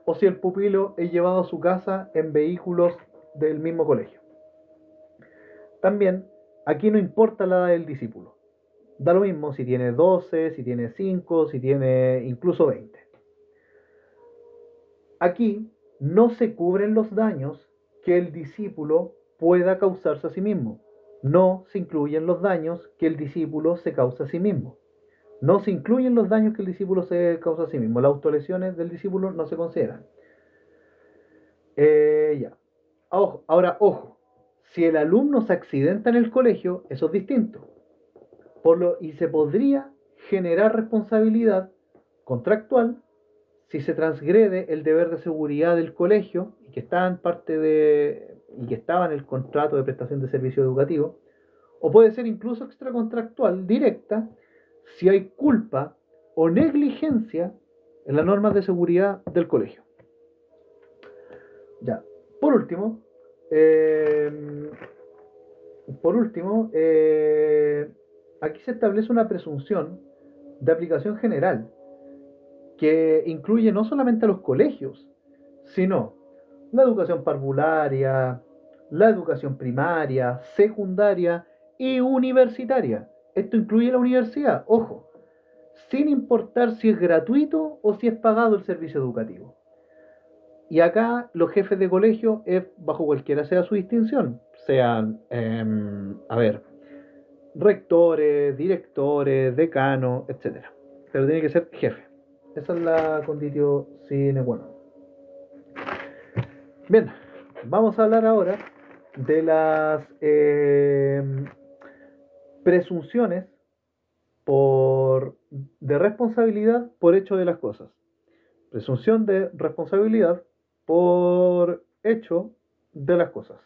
o si el pupilo es llevado a su casa en vehículos del mismo colegio. También, aquí no importa la edad del discípulo. Da lo mismo si tiene 12, si tiene 5, si tiene incluso 20. Aquí no se cubren los daños que el discípulo pueda causarse a sí mismo. No se incluyen los daños que el discípulo se causa a sí mismo. No se incluyen los daños que el discípulo se causa a sí mismo. Las autolesiones del discípulo no se consideran. Ya. Ahora, ojo. Si el alumno se accidenta en el colegio, eso es distinto. Y se podría generar responsabilidad contractual si se transgrede el deber de seguridad del colegio y que estaba en el contrato de prestación de servicio educativo, o puede ser incluso extracontractual directa si hay culpa o negligencia en las normas de seguridad del colegio. Ya, por último, aquí se establece una presunción de aplicación general que incluye no solamente a los colegios, sino la educación parvularia, la educación primaria, secundaria y universitaria. Esto incluye la universidad, ojo, sin importar si es gratuito o si es pagado el servicio educativo. Y acá los jefes de colegio, bajo cualquiera sea su distinción, sean, rectores, directores, decanos, etc. Pero tiene que ser jefe. Esa es la conditio sine qua non. Bien, vamos a hablar ahora de las presunciones de responsabilidad por hecho de las cosas. Presunción de responsabilidad por hecho de las cosas.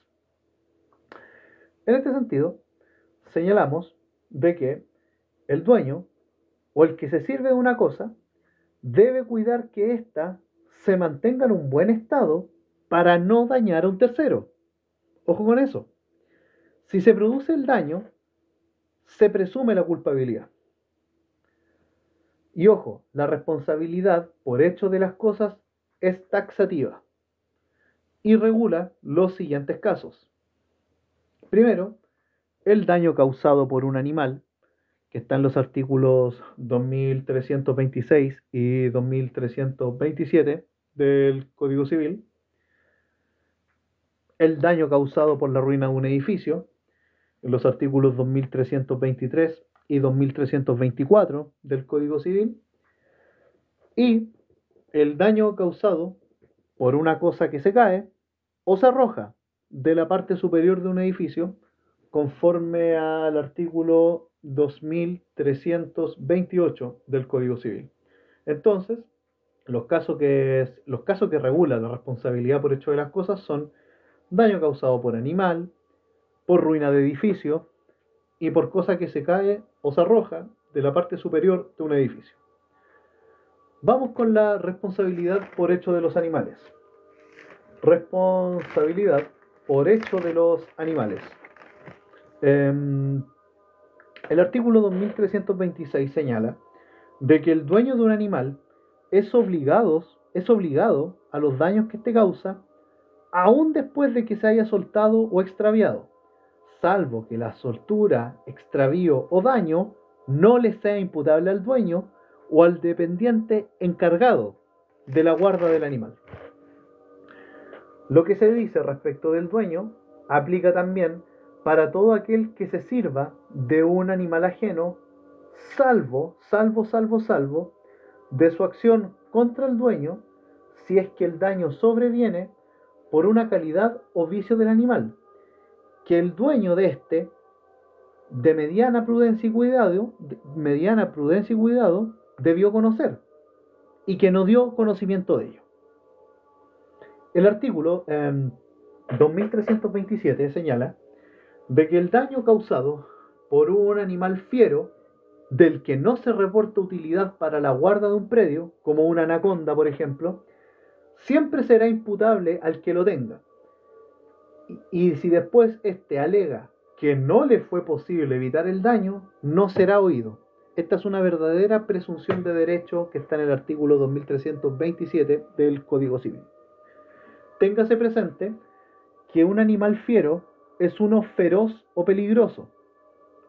En este sentido, señalamos de que el dueño o el que se sirve de una cosa debe cuidar que ésta se mantenga en un buen estado para no dañar a un tercero. Ojo con eso. Si se produce el daño, se presume la culpabilidad. Y ojo, la responsabilidad por hecho de las cosas es taxativa y regula los siguientes casos. Primero, el daño causado por un animal, que está en los artículos 2326 y 2327 del Código Civil. El daño causado por la ruina de un edificio, en los artículos 2323 y 2324 del Código Civil. Y el daño causado por una cosa que se cae o se arroja de la parte superior de un edificio, conforme al artículo 2328 del Código Civil. Entonces, los casos que regulan la responsabilidad por hecho de las cosas son daño causado por animal, por ruina de edificio y por cosa que se cae o se arroja de la parte superior de un edificio. Vamos con la responsabilidad por hecho de los animales. Responsabilidad por hecho de los animales. El artículo 2326 señala de que el dueño de un animal es obligado a los daños que éste causa, aún después de que se haya soltado o extraviado, salvo que la soltura, extravío o daño no le sea imputable al dueño o al dependiente encargado de la guarda del animal. Lo que se dice respecto del dueño aplica también para todo aquel que se sirva de un animal ajeno, salvo de su acción contra el dueño, si es que el daño sobreviene por una calidad o vicio del animal, que el dueño de este, de mediana prudencia y cuidado, debió conocer, y que no dio conocimiento de ello. El artículo 2327 señala de que el daño causado por un animal fiero del que no se reporta utilidad para la guarda de un predio, como una anaconda por ejemplo, siempre será imputable al que lo tenga. Y si después éste alega que no le fue posible evitar el daño, no será oído. Esta es una verdadera presunción de derecho que está en el artículo 2327 del Código Civil. Téngase presente que un animal fiero es uno feroz o peligroso,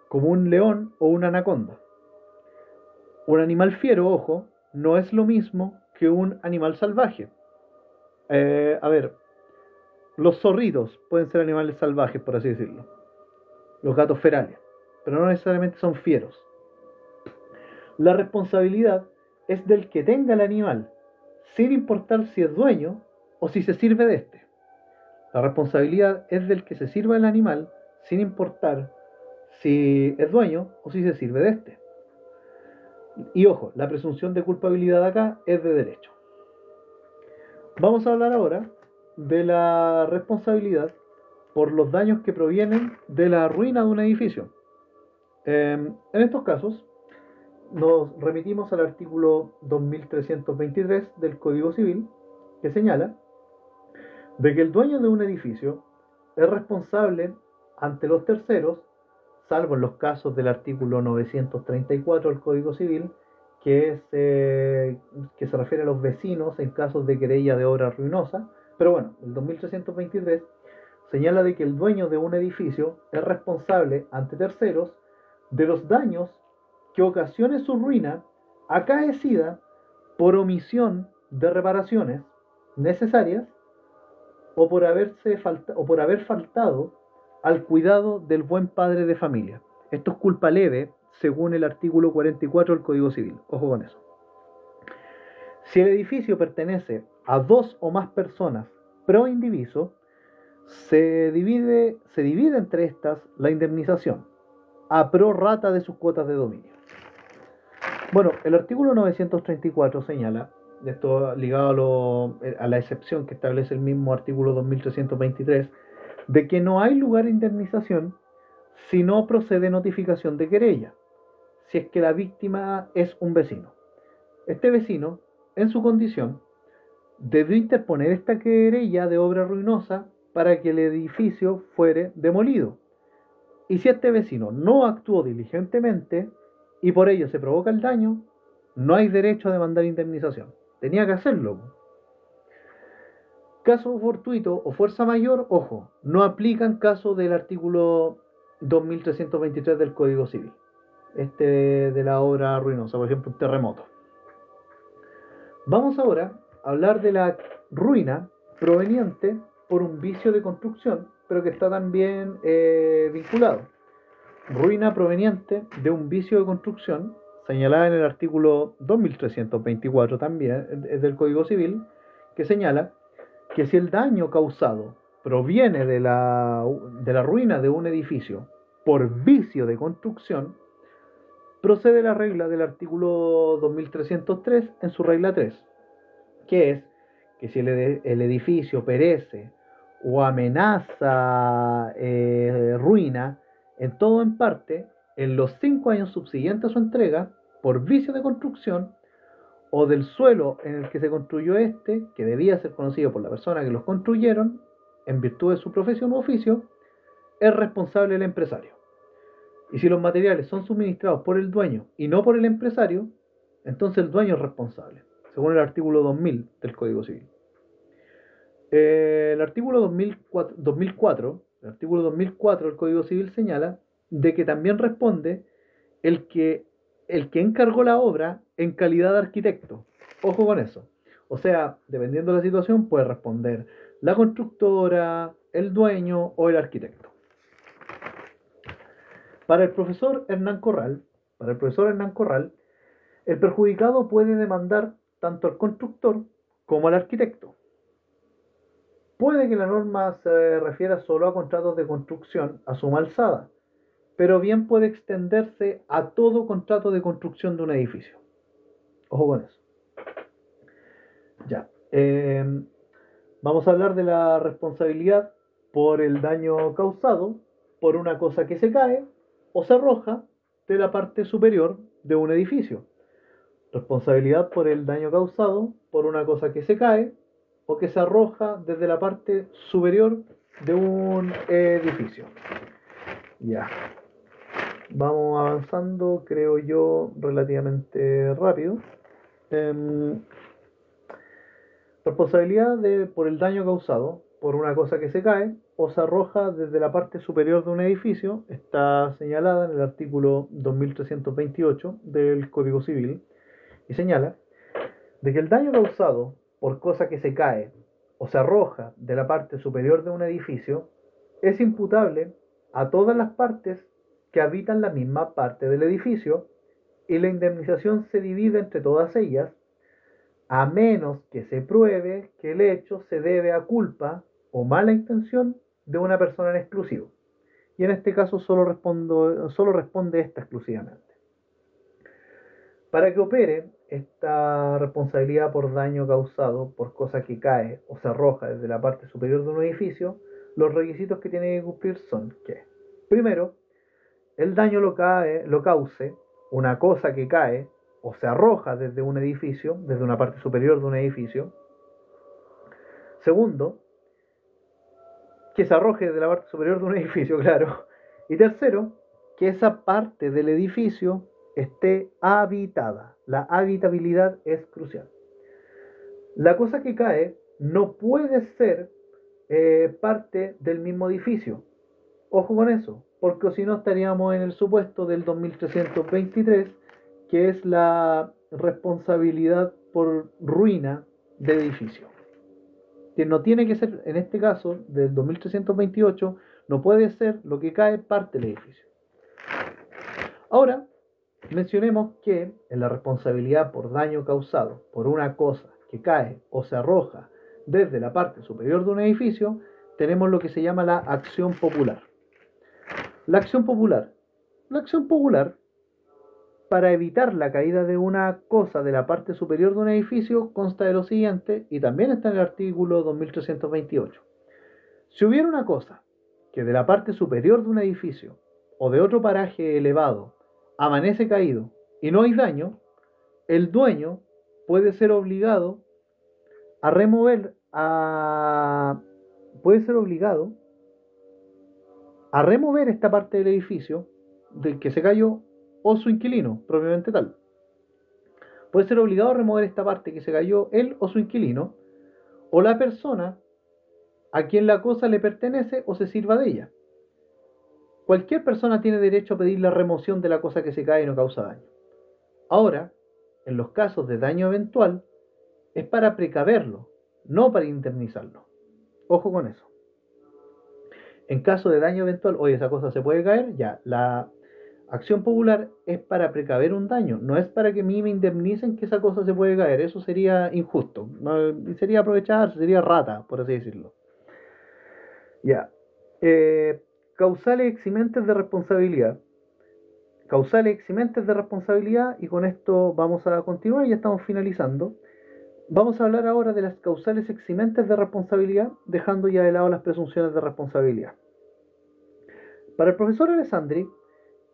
como un león o una anaconda. Un animal fiero, ojo, no es lo mismo que un animal salvaje. A ver, los zorritos pueden ser animales salvajes, por así decirlo. Los gatos ferales, pero no necesariamente son fieros. La responsabilidad es del que tenga el animal, sin importar si es dueño o si se sirve de este. La responsabilidad es del que se sirva del animal, sin importar si es dueño o si se sirve de este. Y ojo, la presunción de culpabilidad acá es de derecho. Vamos a hablar ahora de la responsabilidad por los daños que provienen de la ruina de un edificio. En estos casos, nos remitimos al artículo 2323 del Código Civil, que señala de que el dueño de un edificio es responsable ante los terceros, salvo en los casos del artículo 934 del Código Civil, que se refiere a los vecinos en casos de querella de obra ruinosa. Pero bueno, el 2323 señala de que el dueño de un edificio es responsable ante terceros de los daños que ocasione su ruina acaecida por omisión de reparaciones necesarias o por haber faltado al cuidado del buen padre de familia. Esto es culpa leve, según el artículo 44 del Código Civil. Ojo con eso. Si el edificio pertenece a dos o más personas pro indiviso, se divide entre estas la indemnización, a pro rata de sus cuotas de dominio. Bueno, el artículo 934 señala, esto ligado a la excepción que establece el mismo artículo 2323, de que no hay lugar de indemnización si no procede notificación de querella, si es que la víctima es un vecino. Este vecino, en su condición, debió interponer esta querella de obra ruinosa para que el edificio fuere demolido. Y si este vecino no actuó diligentemente y por ello se provoca el daño, no hay derecho a demandar indemnización. Tenía que hacerlo. Caso fortuito o fuerza mayor, ojo, no aplican caso del artículo 2323 del Código Civil. De la obra ruinosa, por ejemplo, un terremoto. Vamos ahora a hablar de la ruina proveniente por un vicio de construcción, pero que está también vinculado. Ruina proveniente de un vicio de construcción, señalada en el artículo 2324 también del Código Civil, que señala que si el daño causado proviene de la ruina de un edificio por vicio de construcción, procede la regla del artículo 2303 en su regla 3, que es que si el edificio perece o amenaza ruina en todo o en parte en los 5 años subsiguientes a su entrega por vicio de construcción o del suelo en el que se construyó este, que debía ser conocido por la persona que los construyeron, en virtud de su profesión u oficio, es responsable el empresario. Y si los materiales son suministrados por el dueño y no por el empresario, entonces el dueño es responsable, según el artículo 2000 del Código Civil. El artículo 2004, el artículo 2004 del Código Civil señala de que también responde el que, el que encargó la obra en calidad de arquitecto. Ojo con eso. O sea, dependiendo de la situación, puede responder la constructora, el dueño o el arquitecto. Para el profesor Hernán Corral, el perjudicado puede demandar tanto al constructor como al arquitecto. Puede que la norma se refiera solo a contratos de construcción a suma alzada, pero bien puede extenderse a todo contrato de construcción de un edificio. Ojo con eso. Ya. Vamos a hablar de la responsabilidad por el daño causado por una cosa que se cae o se arroja de la parte superior de un edificio. Responsabilidad por el daño causado por una cosa que se cae o que se arroja desde la parte superior de un edificio. Ya. Vamos avanzando, creo yo, relativamente rápido. Responsabilidad por el daño causado por una cosa que se cae o se arroja desde la parte superior de un edificio está señalada en el artículo 2328 del Código Civil y señala de que el daño causado por cosa que se cae o se arroja de la parte superior de un edificio es imputable a todas las partes que habitan la misma parte del edificio y la indemnización se divide entre todas ellas a menos que se pruebe que el hecho se debe a culpa o mala intención de una persona en exclusivo. Y en este caso solo responde esta exclusivamente. Para que opere esta responsabilidad por daño causado por cosa que cae o se arroja desde la parte superior de un edificio, los requisitos que tiene que cumplir son que, primero, el daño lo cause una cosa que cae o se arroja desde un edificio, desde una parte superior de un edificio. Segundo, que se arroje desde la parte superior de un edificio, claro. Y tercero, que esa parte del edificio esté habitada. La habitabilidad es crucial. La cosa que cae no puede ser parte del mismo edificio. Ojo con eso, porque si no estaríamos en el supuesto del 2323, que es la responsabilidad por ruina del edificio. Que no tiene que ser, en este caso, del 2328, no puede ser lo que cae parte del edificio. Ahora, mencionemos que en la responsabilidad por daño causado por una cosa que cae o se arroja desde la parte superior de un edificio, tenemos lo que se llama la acción popular. La acción popular. La acción popular, para evitar la caída de una cosa de la parte superior de un edificio, consta de lo siguiente, y también está en el artículo 2328. Si hubiera una cosa que de la parte superior de un edificio o de otro paraje elevado amanece caído y no hay daño, el dueño puede ser obligado a remover esta parte del edificio del que se cayó o su inquilino, propiamente tal. Puede ser obligado a remover esta parte que se cayó él o su inquilino, o la persona a quien la cosa le pertenece o se sirva de ella. Cualquier persona tiene derecho a pedir la remoción de la cosa que se cae y no causa daño. Ahora, en los casos de daño eventual, es para precaverlo, no para indemnizarlo. Ojo con eso. En caso de daño eventual, oye, esa cosa se puede caer, ya, la acción popular es para precaver un daño, no es para que a mí me indemnicen que esa cosa se puede caer, eso sería injusto, no, sería aprovecharse, sería rata, por así decirlo. Ya. Causales eximentes de responsabilidad. Causales eximentes de responsabilidad, y con esto vamos a continuar, ya estamos finalizando. Vamos a hablar ahora de las causales eximentes de responsabilidad, dejando ya de lado las presunciones de responsabilidad. Para el profesor Alessandri,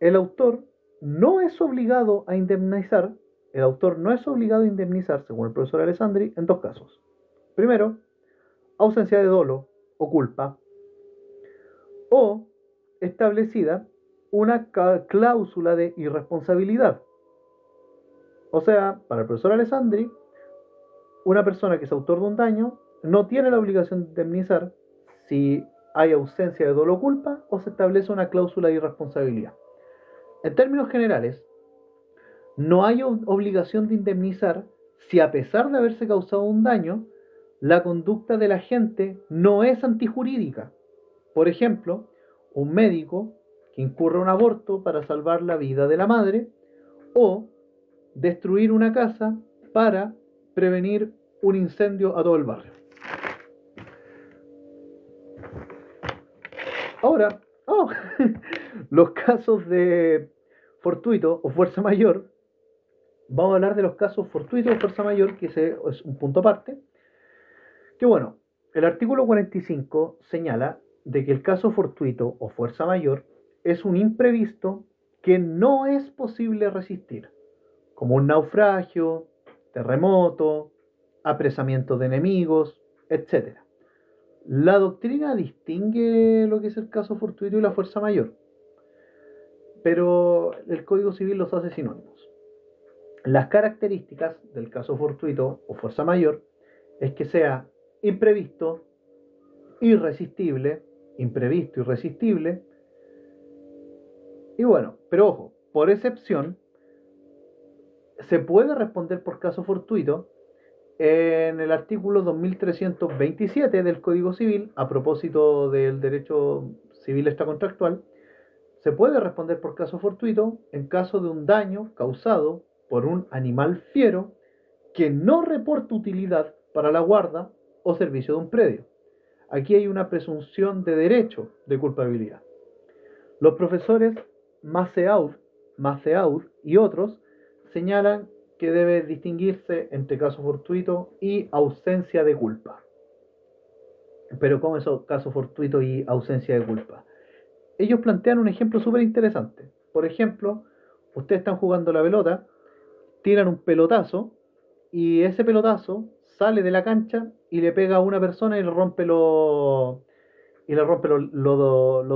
el autor no es obligado a indemnizar el autor no es obligado a indemnizar, según el profesor Alessandri, en dos casos. Primero, ausencia de dolo o culpa, o establecida una cláusula de irresponsabilidad. O sea, para el profesor Alessandri, una persona que es autor de un daño no tiene la obligación de indemnizar si hay ausencia de dolo o culpa o se establece una cláusula de irresponsabilidad. En términos generales, no hay obligación de indemnizar si, a pesar de haberse causado un daño, la conducta del agente no es antijurídica. Por ejemplo, un médico que incurre un aborto para salvar la vida de la madre, o destruir una casa para prevenir un incendio a todo el barrio. Ahora, los casos de fortuito o fuerza mayor, vamos a hablar de los casos fortuito o fuerza mayor, que es un punto aparte, que bueno, el artículo 45 señala de que el caso fortuito o fuerza mayor es un imprevisto que no es posible resistir, como un naufragio, terremoto, apresamiento de enemigos, etc. La doctrina distingue lo que es el caso fortuito y la fuerza mayor, pero el Código Civil los hace sinónimos. Las características del caso fortuito o fuerza mayor es que sea imprevisto, irresistible, imprevisto, irresistible, y bueno, pero ojo, por excepción, se puede responder por caso fortuito en el artículo 2327 del Código Civil, a propósito del derecho civil extracontractual. Se puede responder por caso fortuito en caso de un daño causado por un animal fiero que no reporta utilidad para la guarda o servicio de un predio. Aquí hay una presunción de derecho de culpabilidad. Los profesores Masseaud y otros señalan que debe distinguirse entre caso fortuito y ausencia de culpa. Pero ¿cómo es caso fortuito y ausencia de culpa? Ellos plantean un ejemplo súper interesante. Por ejemplo, ustedes están jugando la pelota, tiran un pelotazo y ese pelotazo sale de la cancha y le pega a una persona y le rompe los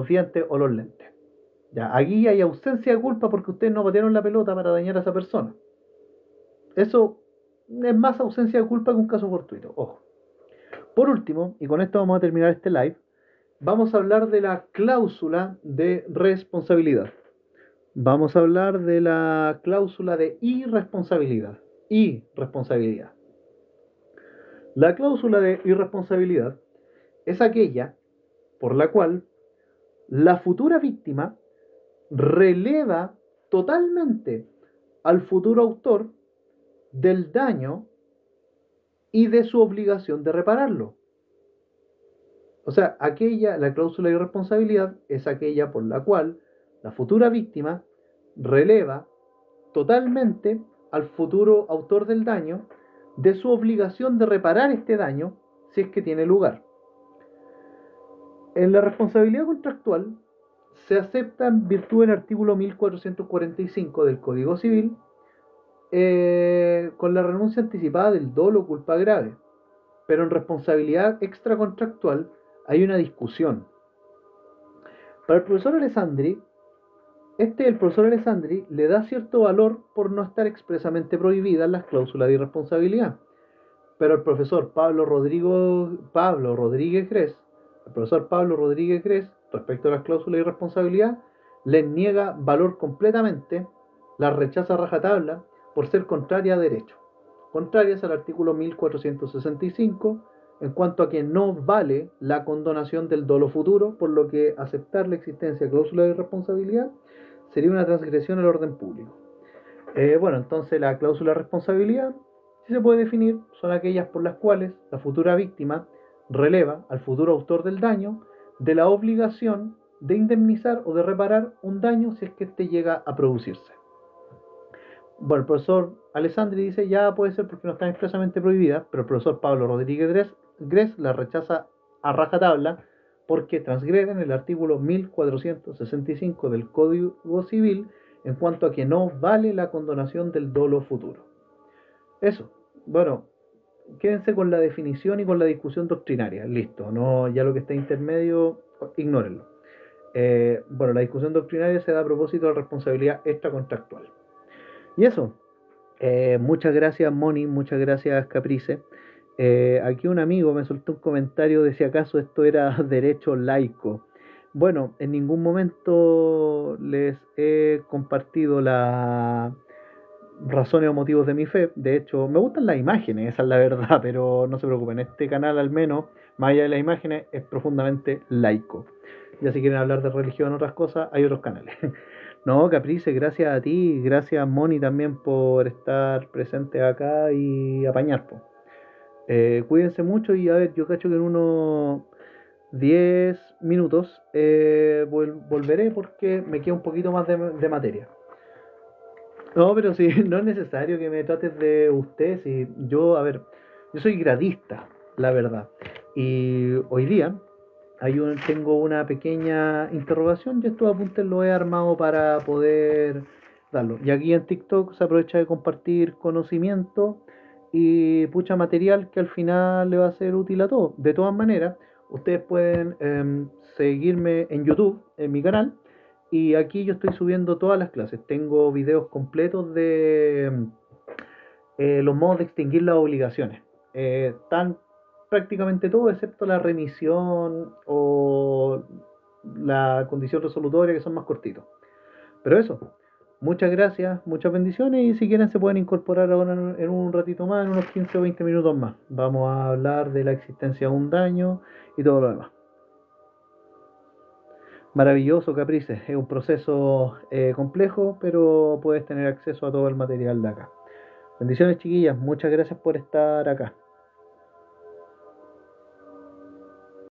dientes o los lentes. Ya, aquí hay ausencia de culpa porque ustedes no patearon la pelota para dañar a esa persona. Eso es más ausencia de culpa que un caso fortuito, ojo. Por último, y con esto vamos a terminar este live, vamos a hablar de la cláusula de responsabilidad. Vamos a hablar de la cláusula de irresponsabilidad. La cláusula de irresponsabilidad es aquella por la cual la futura víctima releva totalmente al futuro autor del daño y de su obligación de repararlo. O sea, la cláusula de irresponsabilidad es aquella por la cual la futura víctima releva totalmente al futuro autor del daño de su obligación de reparar este daño si es que tiene lugar. En la responsabilidad contractual se acepta en virtud del artículo 1445 del Código Civil, con la renuncia anticipada del dolo o culpa grave. Pero en responsabilidad extracontractual hay una discusión. Para el profesor Alessandri, el profesor Alessandri le da cierto valor por no estar expresamente prohibidas las cláusulas de irresponsabilidad. Pero el profesor Pablo Rodríguez Gres, respecto a las cláusulas de irresponsabilidad, les niega valor completamente, las rechaza a rajatabla por ser contraria a derecho, contrarias al artículo 1465, en cuanto a que no vale la condonación del dolo futuro, por lo que aceptar la existencia de cláusula de irresponsabilidad sería una transgresión al orden público. Entonces la cláusula de responsabilidad, si se puede definir, son aquellas por las cuales la futura víctima releva al futuro autor del daño de la obligación de indemnizar o de reparar un daño si es que éste llega a producirse. Bueno, el profesor Alessandri dice ya puede ser porque no están expresamente prohibidas, pero el profesor Pablo Rodríguez Gres la rechaza a rajatabla porque transgreden el artículo 1465 del Código Civil en cuanto a que no vale la condonación del dolo futuro. Eso. Bueno, quédense con la definición y con la discusión doctrinaria. Listo. No, ya lo que está intermedio, ignórenlo. Bueno, la discusión doctrinaria se da a propósito de la responsabilidad extracontractual. Y eso. Muchas gracias, Moni. Muchas gracias, Caprice. Aquí un amigo me soltó un comentario de si acaso esto era derecho laico. Bueno, en ningún momento les he compartido las razones o motivos de mi fe. De hecho, me gustan las imágenes, esa es la verdad, pero no se preocupen, este canal al menos, más allá de las imágenes, es profundamente laico. Ya si quieren hablar de religión o otras cosas, hay otros canales. No, Caprice, gracias a ti, gracias Moni también por estar presente acá y apañar, po. Cuídense mucho y a ver, yo cacho que en unos 10 minutos volveré porque me queda un poquito más de materia. No, pero sí, no es necesario que me trates de usted, si yo, a ver, yo soy gradista, la verdad. Y hoy día tengo una pequeña interrogación y estos apuntes los he armado para poder darlo. Y aquí en TikTok se aprovecha de compartir conocimiento y pucha material que al final le va a ser útil a todos. De todas maneras, ustedes pueden seguirme en YouTube, en mi canal, y aquí yo estoy subiendo todas las clases. Tengo videos completos de los modos de extinguir las obligaciones. Están prácticamente todo excepto la remisión o la condición resolutoria que son más cortitos. Pero eso, muchas gracias, muchas bendiciones y si quieren se pueden incorporar ahora en un ratito más, en unos 15 o 20 minutos más. Vamos a hablar de la existencia de un daño y todo lo demás. Maravilloso, Caprices. Es un proceso complejo, pero puedes tener acceso a todo el material de acá. Bendiciones, chiquillas. Muchas gracias por estar acá.